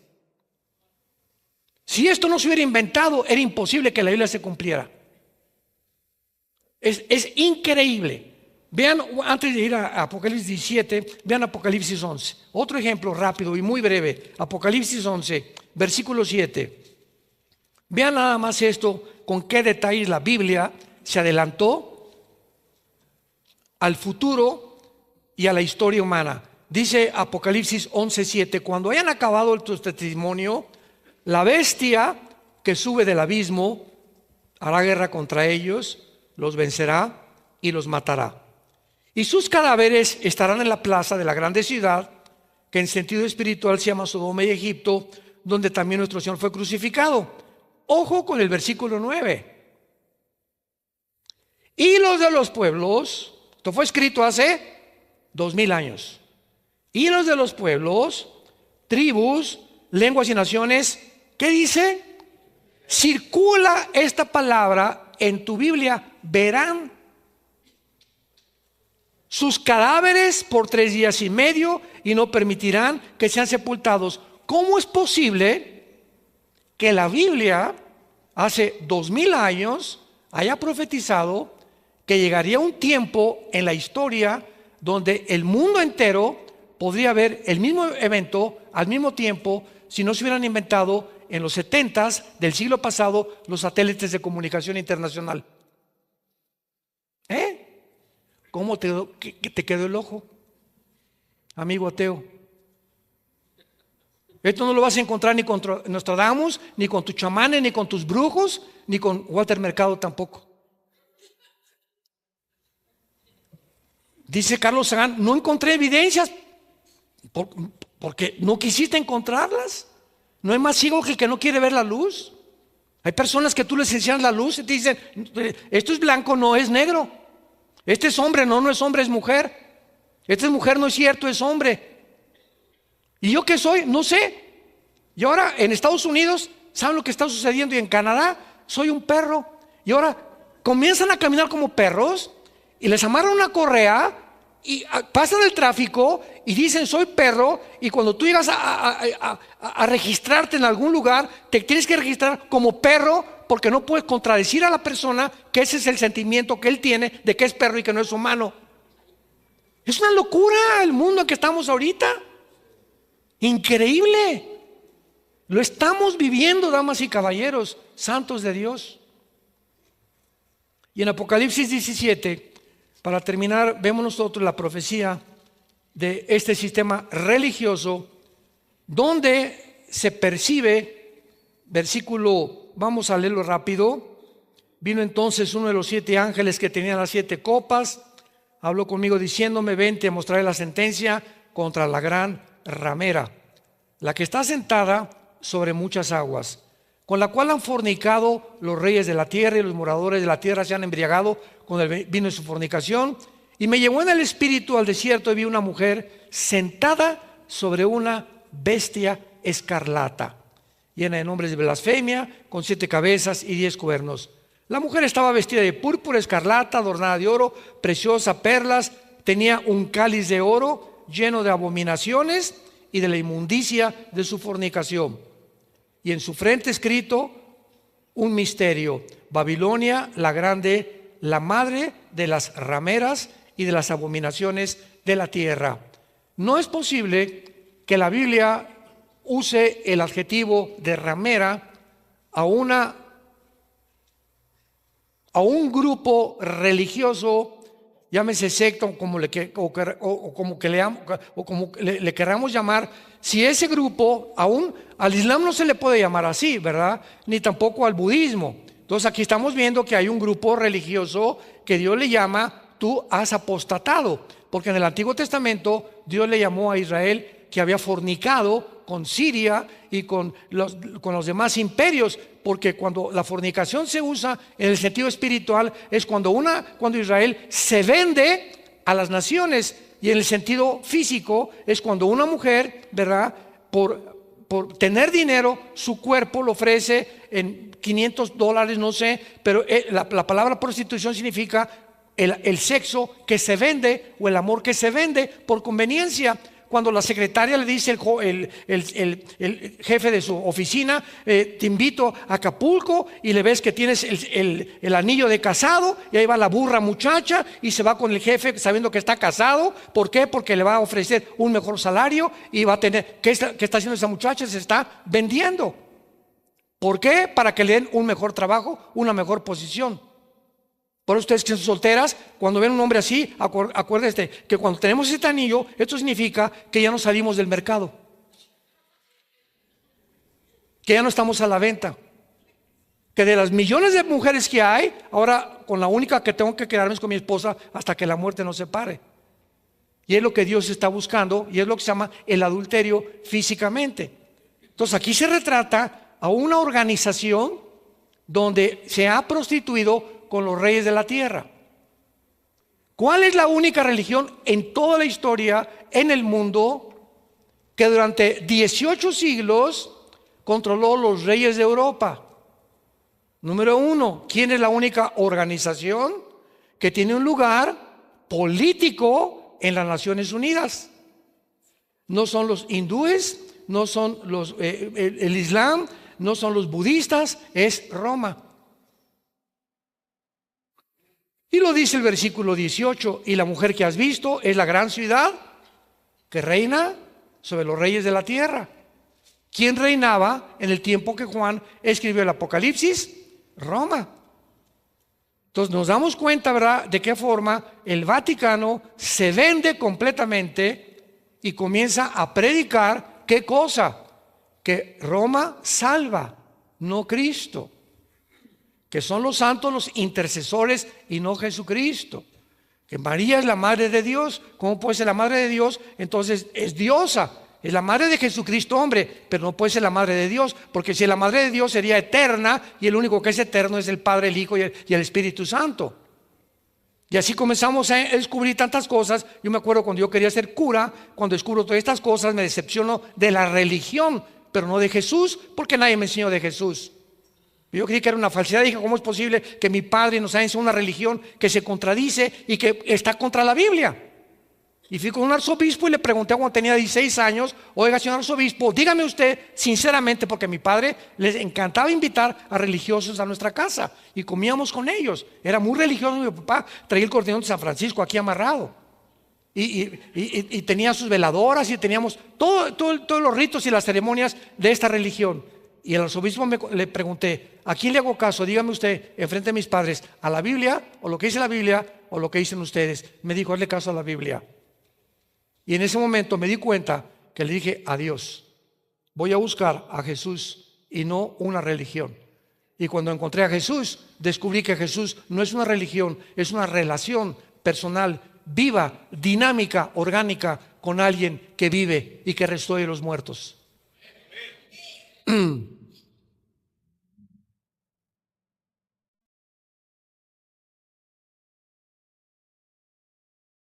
Si esto no se hubiera inventado, era imposible que la Biblia se cumpliera. Es increíble. Vean, antes de ir a Apocalipsis 17, vean Apocalipsis 11. Otro ejemplo rápido y muy breve. Apocalipsis 11, versículo 7. Vean nada más esto, con qué detalles la Biblia se adelantó al futuro y a la historia humana. Dice Apocalipsis 11, 7: cuando hayan acabado tu testimonio, la bestia que sube del abismo hará guerra contra ellos, los vencerá y los matará. Y sus cadáveres estarán en la plaza de la grande ciudad, que en sentido espiritual se llama Sodoma y Egipto, donde también nuestro Señor fue crucificado. Ojo con el versículo 9. Y los de los pueblos, esto fue escrito hace 2000 años. Y los de los pueblos, tribus, lenguas y naciones, ¿qué dice? Circula esta palabra en tu Biblia: verán sus cadáveres por 3 días y medio y no permitirán que sean sepultados. ¿Cómo es posible que la Biblia hace 2000 años haya profetizado que llegaría un tiempo en la historia donde el mundo entero podría ver el mismo evento al mismo tiempo si no se hubieran inventado en los 70s del siglo pasado los satélites de comunicación internacional. ¿Cómo te quedó el ojo, amigo ateo? Esto no lo vas a encontrar ni con Nostradamus, ni con tus chamanes, ni con tus brujos, ni con Walter Mercado tampoco. Dice Carlos Sagan, no encontré evidencias porque no quisiste encontrarlas. No hay más ciego que el que no quiere ver la luz. Hay personas que tú les enseñas la luz y te dicen, esto es blanco, no es negro. Este es hombre, no es hombre, es mujer. Esta es mujer, no es cierto, es hombre. ¿Y yo qué soy? No sé. Y ahora en Estados Unidos, ¿saben lo que está sucediendo? Y en Canadá, soy un perro. Y ahora comienzan a caminar como perros y les amarran una correa y pasan el tráfico y dicen soy perro, y cuando tú llegas a registrarte en algún lugar, te tienes que registrar como perro, porque no puedes contradecir a la persona que ese es el sentimiento que él tiene de que es perro y que no es humano. Es una locura el mundo en que estamos ahorita. Increíble. Lo estamos viviendo, damas y caballeros, santos de Dios. Y en Apocalipsis 17, para terminar, vemos nosotros la profecía de este sistema religioso, donde se percibe, versículo, vamos a leerlo rápido. Vino entonces uno de los 7 ángeles que tenía las 7 copas, habló conmigo diciéndome, ven, te mostraré la sentencia contra la gran ramera, la que está sentada sobre muchas aguas, con la cual han fornicado los reyes de la tierra, y los moradores de la tierra se han embriagado con el vino de su fornicación. Y me llevó en el espíritu al desierto y vi una mujer sentada sobre una bestia escarlata, llena de nombres de blasfemia, con 7 cabezas y 10 cuernos. La mujer estaba vestida de púrpura escarlata, adornada de oro, preciosa, perlas, tenía un cáliz de oro lleno de abominaciones y de la inmundicia de su fornicación. Y en su frente escrito un misterio: Babilonia la grande, la madre de las rameras y de las abominaciones de la tierra. No es posible que la Biblia use el adjetivo de ramera a un grupo religioso, llámese secta o como le queramos llamar, si ese grupo, aún al Islam no se le puede llamar así, ¿verdad? Ni tampoco al budismo. Entonces aquí estamos viendo que hay un grupo religioso que Dios le llama, tú has apostatado, porque en el Antiguo Testamento Dios le llamó a Israel que había fornicado con Siria y con los demás imperios, porque cuando la fornicación se usa en el sentido espiritual es cuando Israel se vende a las naciones, y en el sentido físico es cuando una mujer, ¿verdad?, por tener dinero, su cuerpo lo ofrece en $500, no sé, pero la palabra prostitución significa el sexo que se vende, o el amor que se vende por conveniencia. Cuando la secretaria le dice el jefe de su oficina, te invito a Acapulco, y le ves que tienes el anillo de casado, y ahí va la burra muchacha y se va con el jefe sabiendo que está casado. ¿Por qué? Porque le va a ofrecer un mejor salario y va a tener, ¿qué está haciendo esa muchacha? Se está vendiendo. ¿Por qué? Para que le den un mejor trabajo, una mejor posición. Por eso ustedes que son solteras, cuando ven un hombre así, acuérdense que cuando tenemos este anillo, esto significa que ya no salimos del mercado, que ya no estamos a la venta, que de las millones de mujeres que hay, ahora con la única que tengo que quedarme es con mi esposa hasta que la muerte nos separe. Y es lo que Dios está buscando, y es lo que se llama el adulterio físicamente. Entonces aquí se retrata a una organización donde se ha prostituido con los reyes de la tierra. ¿Cuál es la única religión en toda la historia, en el mundo, que durante 18 siglos controló los reyes de Europa? Número 1, ¿quién es la única organización que tiene un lugar político en las Naciones Unidas? No son los hindúes, no son el Islam, no son los budistas, es Roma. Y lo dice el versículo 18, y la mujer que has visto es la gran ciudad que reina sobre los reyes de la tierra. ¿Quién reinaba en el tiempo que Juan escribió el Apocalipsis? Roma. Entonces nos damos cuenta, ¿verdad?, de qué forma el Vaticano se vende completamente y comienza a predicar, ¿qué cosa? Que Roma salva, no Cristo. Que son los santos los intercesores y no Jesucristo. Que María es la madre de Dios. ¿Cómo puede ser la madre de Dios? Entonces es diosa. Es la madre de Jesucristo, hombre, pero no puede ser la madre de Dios, porque si la madre de Dios sería eterna, y el único que es eterno es el Padre, el Hijo y el Espíritu Santo. Y así comenzamos a descubrir tantas cosas. Yo me acuerdo cuando yo quería ser cura, cuando descubro todas estas cosas, me decepciono de la religión, pero no de Jesús, porque nadie me enseñó de Jesús. Yo creí que era una falsedad. Dije, ¿cómo es posible que mi padre nos haya enseñado una religión que se contradice y que está contra la Biblia? Y fui con un arzobispo y le pregunté cuando tenía 16 años, oiga, señor arzobispo, dígame usted sinceramente, porque a mi padre les encantaba invitar a religiosos a nuestra casa y comíamos con ellos. Era muy religioso, mi papá traía el cordón de San Francisco aquí amarrado. Y tenía sus veladoras y teníamos todos los ritos y las ceremonias de esta religión. Y el arzobispo le pregunté, ¿a quién le hago caso? Dígame usted, enfrente de mis padres, ¿a la Biblia o lo que dice la Biblia o lo que dicen ustedes? Me dijo, hazle caso a la Biblia. Y en ese momento me di cuenta que le dije a Dios, voy a buscar a Jesús y no una religión. Y cuando encontré a Jesús, descubrí que Jesús no es una religión, es una relación personal, viva, dinámica, orgánica, con alguien que vive y que resucitó de los muertos.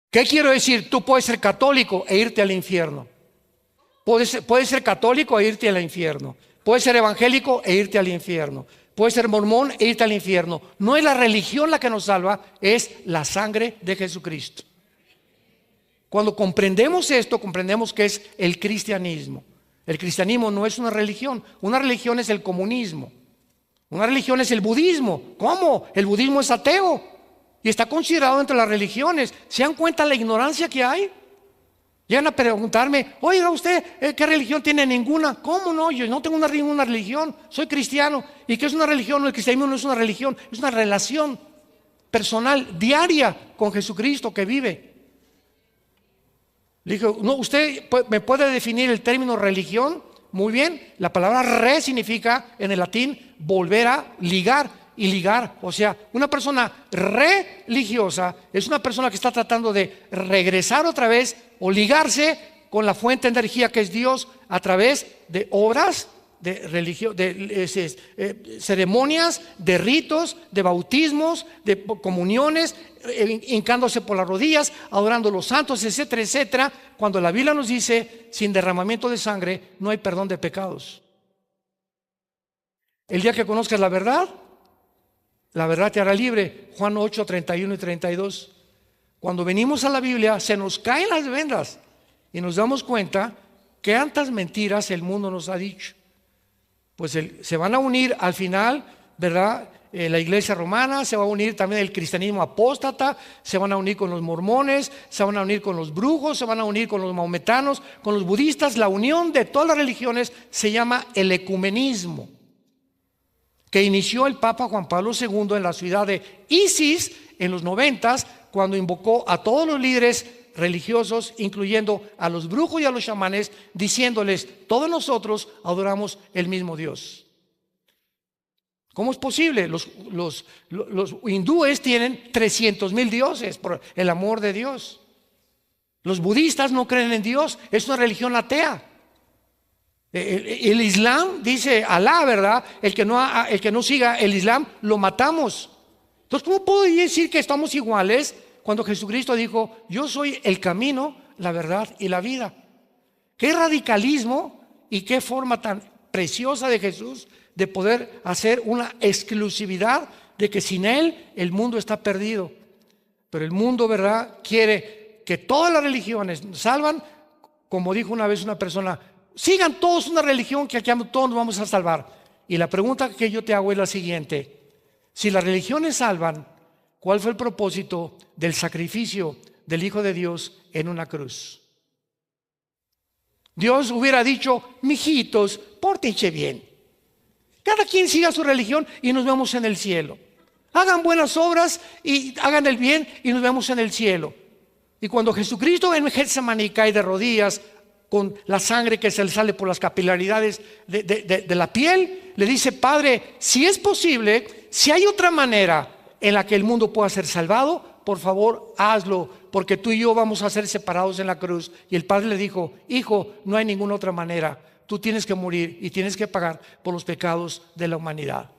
¿Qué quiero decir? Tú puedes ser católico e irte al infierno. Puedes ser católico e irte al infierno. Puedes ser evangélico e irte al infierno. Puedes ser mormón e irte al infierno. No es la religión la que nos salva, es la sangre de Jesucristo. Cuando comprendemos esto, comprendemos que es el cristianismo. El cristianismo no es una religión. Una religión es el comunismo. Una religión es el budismo. ¿Cómo? El budismo es ateo y está considerado entre las religiones. ¿Se dan cuenta la ignorancia que hay? Llegan a preguntarme, oiga usted, ¿qué religión tiene? Ninguna. ¿Cómo no? Yo no tengo ninguna religión, soy cristiano. ¿Y qué es una religión? El cristianismo no es una religión, es una relación personal, diaria con Jesucristo que vive. Le dije, no, ¿usted me puede definir el término religión? Muy bien, la palabra re significa en el latín volver a ligar. Y ligar, o sea, una persona religiosa es una persona que está tratando de regresar otra vez o ligarse con la fuente de energía que es Dios a través de obras, de religión, de ceremonias, de ritos, de bautismos, de comuniones, hincándose por las rodillas, adorando a los santos, etcétera, etcétera. Cuando la Biblia nos dice, sin derramamiento de sangre no hay perdón de pecados. El día que conozcas la verdad te hará libre. Juan 8, 31 y 32. Cuando venimos a la Biblia se nos caen las vendas y nos damos cuenta que tantas mentiras el mundo nos ha dicho. Pues se van a unir al final, ¿verdad? La iglesia romana, se va a unir también el cristianismo apóstata, se van a unir con los mormones, se van a unir con los brujos, se van a unir con los maometanos, con los budistas. La unión de todas las religiones se llama el ecumenismo, que inició el Papa Juan Pablo II en la ciudad de Isis en los 90s, cuando invocó a todos los líderes religiosos, incluyendo a los brujos y a los chamanes, diciéndoles, todos nosotros adoramos el mismo Dios. ¿Cómo es posible? Los hindúes tienen 300,000 dioses por el amor de Dios. Los budistas no creen en Dios, es una religión atea. El Islam dice Alá, ¿verdad? El que no siga el Islam lo matamos. Entonces, ¿cómo puedo decir que estamos iguales cuando Jesucristo dijo, yo soy el camino, la verdad y la vida? Qué radicalismo y qué forma tan preciosa de Jesús de poder hacer una exclusividad de que sin Él el mundo está perdido. Pero el mundo, ¿verdad?, quiere que todas las religiones salvan, como dijo una vez una persona, sigan todos una religión que aquí todos nos vamos a salvar. Y la pregunta que yo te hago es la siguiente: si las religiones salvan, ¿cuál fue el propósito del sacrificio del Hijo de Dios en una cruz? Dios hubiera dicho: mijitos, pórtense bien, cada quien siga su religión y nos vemos en el cielo. Hagan buenas obras y hagan el bien y nos vemos en el cielo. Y cuando Jesucristo en Getsemaní cae de rodillas con la sangre que se le sale por las capilaridades de la piel, le dice: Padre, si es posible, si hay otra manera en la que el mundo pueda ser salvado, por favor hazlo, porque tú y yo vamos a ser separados en la cruz. Y el Padre le dijo: Hijo, no hay ninguna otra manera, tú tienes que morir y tienes que pagar por los pecados de la humanidad.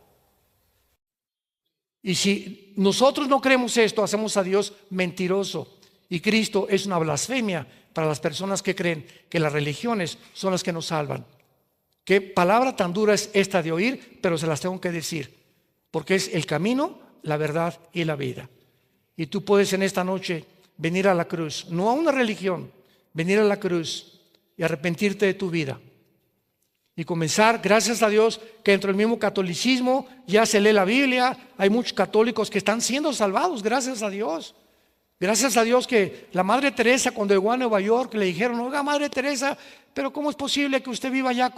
Y si nosotros no creemos esto, hacemos a Dios mentiroso. Y Cristo es una blasfemia para las personas que creen que las religiones son las que nos salvan. Qué palabra tan dura es esta de oír, pero se las tengo que decir, porque es el camino, la verdad y la vida. Y tú puedes en esta noche venir a la cruz, no a una religión, venir a la cruz y arrepentirte de tu vida. Y comenzar, gracias a Dios, que dentro del mismo catolicismo ya se lee la Biblia. Hay muchos católicos que están siendo salvados, gracias a Dios. Gracias a Dios que la Madre Teresa, cuando llegó a Nueva York, le dijeron: oiga, Madre Teresa, pero ¿cómo es posible que usted viva allá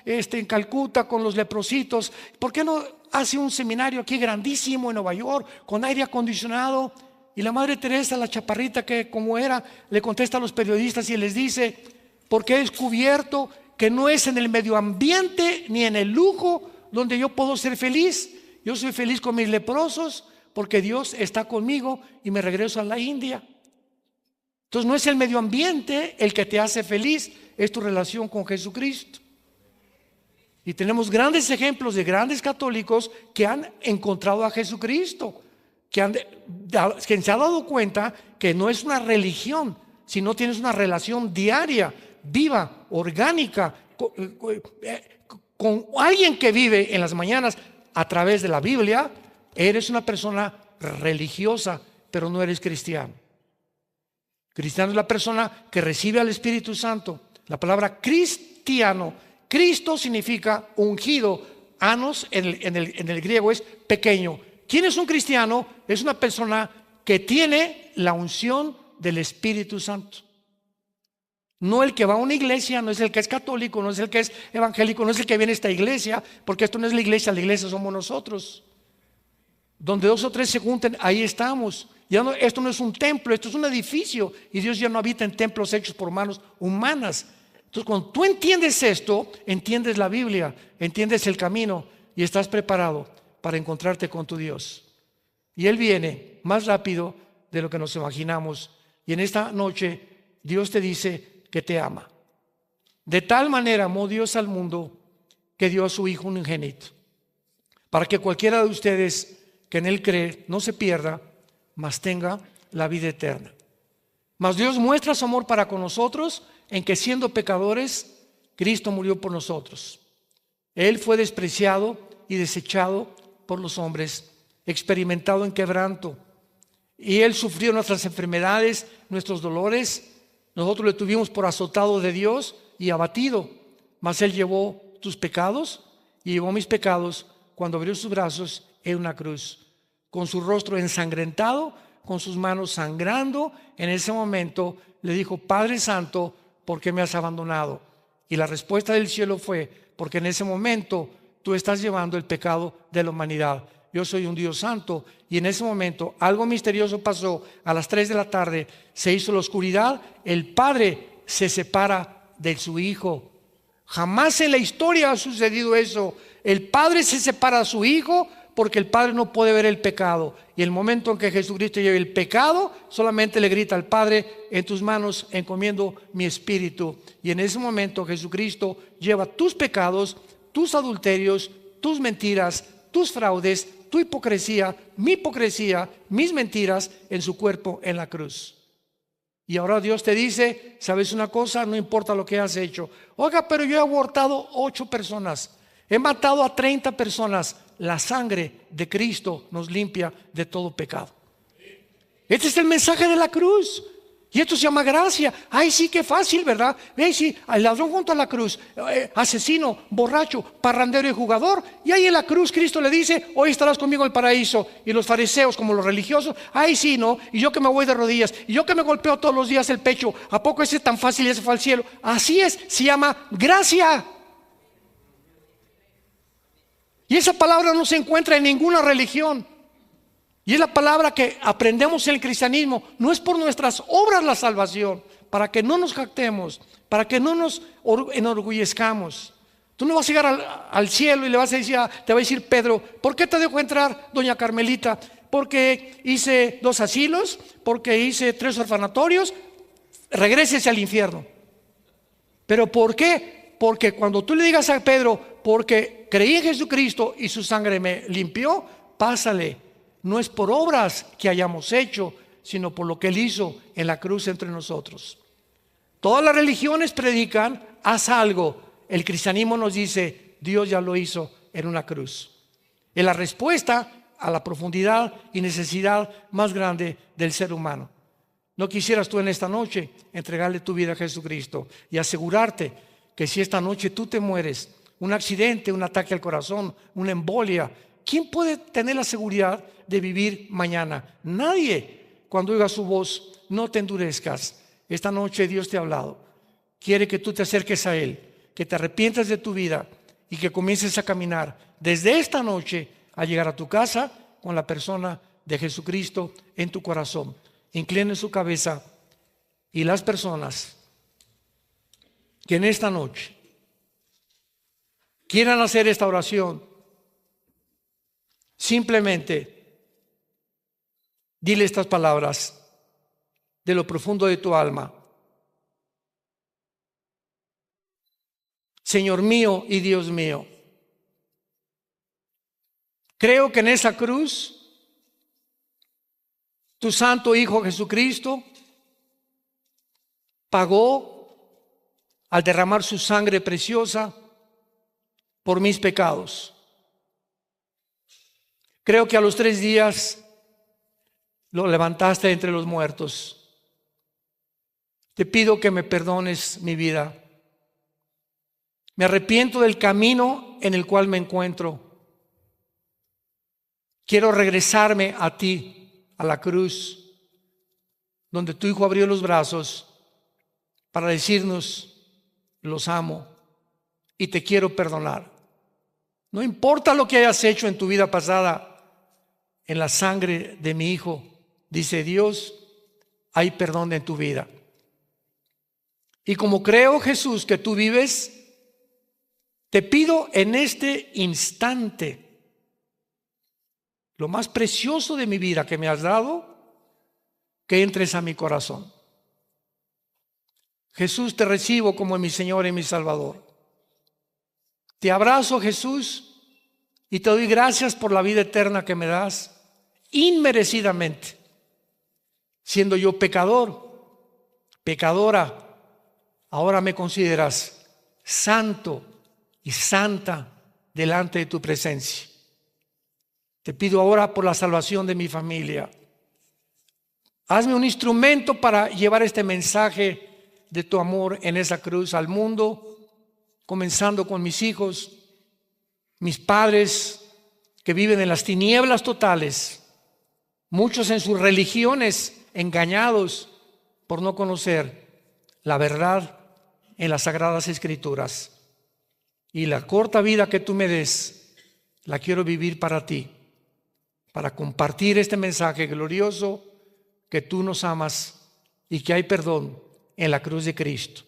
en Calcuta con los leprositos? ¿Por qué no hace un seminario aquí grandísimo en Nueva York con aire acondicionado? Y la Madre Teresa, la chaparrita que como era, le contesta a los periodistas y les dice: porque he descubierto que no es en el medio ambiente ni en el lujo donde yo puedo ser feliz. Yo soy feliz con mis leprosos porque Dios está conmigo y me regreso a la India. Entonces no es el medio ambiente el que te hace feliz, es tu relación con Jesucristo. Y tenemos grandes ejemplos de grandes católicos que han encontrado a Jesucristo, que se han dado cuenta que no es una religión, sino tienes una relación diaria, viva, orgánica, con alguien que vive en las mañanas a través de la Biblia. Eres una persona religiosa, pero no eres cristiano. Cristiano es la persona que recibe al Espíritu Santo. La palabra cristiano, Cristo significa ungido, anos en el griego es pequeño. ¿Quién es un cristiano? Es una persona que tiene la unción del Espíritu Santo. No el que va a una iglesia, no es el que es católico, no es el que es evangélico, no es el que viene a esta iglesia, porque esto no es la iglesia somos nosotros. Donde 2 o 3 se junten, ahí estamos. Ya no, esto no es un templo, esto es un edificio, y Dios ya no habita en templos hechos por manos humanas. Entonces, cuando tú entiendes esto, entiendes la Biblia, entiendes el camino y estás preparado para encontrarte con tu Dios. Y Él viene más rápido de lo que nos imaginamos. Y en esta noche Dios te dice que te ama. De tal manera amó Dios al mundo que dio a su Hijo unigénito, para que cualquiera de ustedes que en Él cree no se pierda, mas tenga la vida eterna. Mas Dios muestra su amor para con nosotros en que, siendo pecadores, Cristo murió por nosotros. Él fue despreciado y desechado por los hombres, experimentado en quebranto, y Él sufrió nuestras enfermedades, nuestros dolores. Nosotros le tuvimos por azotado de Dios y abatido, mas Él llevó tus pecados y llevó mis pecados cuando abrió sus brazos en una cruz, con su rostro ensangrentado, con sus manos sangrando. En ese momento le dijo: Padre Santo, ¿por qué me has abandonado? Y la respuesta del cielo fue: porque en ese momento tú estás llevando el pecado de la humanidad. Yo soy un Dios santo. Y en ese momento algo misterioso pasó. A las 3 de la tarde se hizo la oscuridad. El Padre se separa de su Hijo. Jamás en la historia ha sucedido eso. El Padre se separa de su Hijo porque el Padre no puede ver el pecado. Y el momento en que Jesucristo lleve el pecado, solamente le grita al Padre: en tus manos encomiendo mi espíritu. Y en ese momento Jesucristo lleva tus pecados, tus adulterios, tus mentiras, tus fraudes, tu hipocresía, mis mentiras en su cuerpo en la cruz. Y ahora Dios te dice: ¿sabes una cosa? No importa lo que has hecho. Oiga, pero yo he abortado 8 personas. He matado a 30 personas. La sangre de Cristo nos limpia de todo pecado. Este es el mensaje de la cruz. Y esto se llama gracia. Ay, sí, qué fácil, ¿verdad? Ay, sí, al ladrón junto a la cruz, asesino, borracho, parrandero y jugador. Y ahí en la cruz Cristo le dice, hoy estarás conmigo en el paraíso. Y los fariseos, como los religiosos, ay, sí, ¿no? Y yo que me voy de rodillas, y yo que me golpeo todos los días el pecho, ¿a poco ese es tan fácil y ese fue al cielo? Así es, se llama gracia. Y esa palabra no se encuentra en ninguna religión. Y es la palabra que aprendemos en el cristianismo. No es por nuestras obras la salvación, para que no nos jactemos, para que no nos enorgullezcamos. Tú no vas a llegar al cielo y le vas a decir, te va a decir Pedro, ¿por qué te dejo entrar, doña Carmelita? Porque hice 2 asilos, porque hice 3 orfanatorios, regrésese al infierno. ¿Pero por qué? Porque cuando tú le digas a Pedro, porque creí en Jesucristo y su sangre me limpió, pásale. No es por obras que hayamos hecho, sino por lo que Él hizo en la cruz entre nosotros. Todas las religiones predican, haz algo. El cristianismo nos dice, Dios ya lo hizo en una cruz. Es la respuesta a la profundidad y necesidad más grande del ser humano. ¿No quisieras tú en esta noche entregarle tu vida a Jesucristo y asegurarte que si esta noche tú te mueres, un accidente, un ataque al corazón, una embolia, ¿quién puede tener la seguridad de vivir mañana? Nadie. Cuando oigas su voz, no te endurezcas. Esta noche Dios te ha hablado. Quiere que tú te acerques a Él, que te arrepientas de tu vida y que comiences a caminar desde esta noche a llegar a tu casa con la persona de Jesucristo en tu corazón. Incline su cabeza, y las personas que en esta noche quieran hacer esta oración, simplemente dile estas palabras de lo profundo de tu alma. Señor mío y Dios mío, creo que en esa cruz tu santo Hijo Jesucristo pagó al derramar su sangre preciosa por mis pecados. Creo que a los 3 días lo levantaste entre los muertos. Te pido que me perdones mi vida. Me arrepiento del camino en el cual me encuentro. Quiero regresarme a ti, a la cruz, donde tu Hijo abrió los brazos para decirnos, los amo y te quiero perdonar. No importa lo que hayas hecho en tu vida pasada, en la sangre de mi Hijo, dice Dios, hay perdón en tu vida. Y como creo, Jesús, que tú vives, te pido en este instante, lo más precioso de mi vida que me has dado, que entres a mi corazón. Jesús, te recibo como mi Señor y mi Salvador. Te abrazo, Jesús, y te doy gracias por la vida eterna que me das, inmerecidamente. Siendo yo pecador, pecadora, ahora me consideras santo y santa delante de tu presencia. Te pido ahora por la salvación de mi familia. Hazme un instrumento para llevar este mensaje de tu amor en esa cruz al mundo, comenzando con mis hijos, mis padres que viven en las tinieblas totales, muchos en sus religiones engañados por no conocer la verdad en las Sagradas Escrituras. Y la corta vida que tú me des, la quiero vivir para ti, para compartir este mensaje glorioso que tú nos amas y que hay perdón en la cruz de Cristo,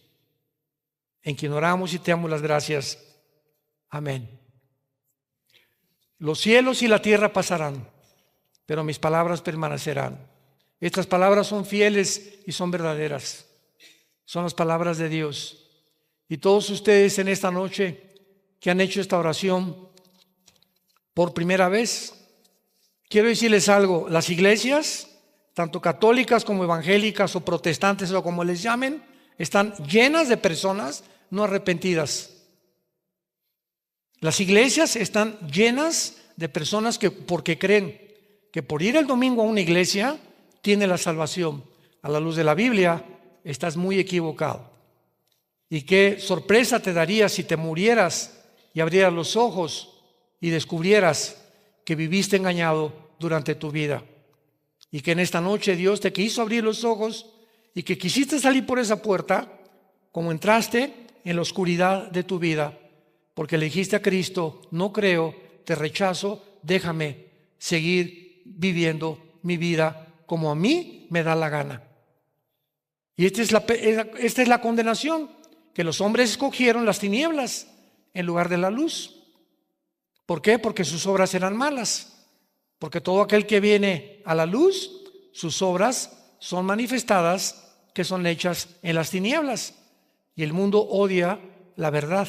en quien oramos y te damos las gracias. Amén. Los cielos y la tierra pasarán, pero mis palabras permanecerán. Estas palabras son fieles y son verdaderas. Son las palabras de Dios. Y todos ustedes en esta noche que han hecho esta oración por primera vez, quiero decirles algo. Las iglesias, tanto católicas como evangélicas o protestantes o como les llamen, están llenas de personas no arrepentidas. Las iglesias están llenas de personas que porque creen que por ir el domingo a una iglesia tiene la salvación. a la luz de la Biblia, estás muy equivocado. Y qué sorpresa te daría si te murieras y abrieras los ojos y descubrieras que viviste engañado durante tu vida. Y que en esta noche Dios te quiso abrir los ojos y que quisiste salir por esa puerta, como entraste en la oscuridad de tu vida, porque le dijiste a Cristo: no creo, te rechazo, déjame seguir viviendo mi vida como a mí me da la gana. Y esta es la condenación, que los hombres escogieron las tinieblas en lugar de la luz. ¿Por qué? Porque sus obras eran malas. Porque todo aquel que viene a la luz, sus obras son manifestadas, que son hechas en las tinieblas. Y el mundo odia la verdad.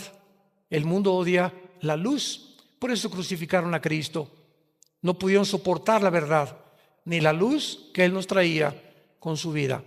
El mundo odia la luz. Por eso crucificaron a Cristo. No pudieron soportar la verdad, ni la luz que Él nos traía con su vida.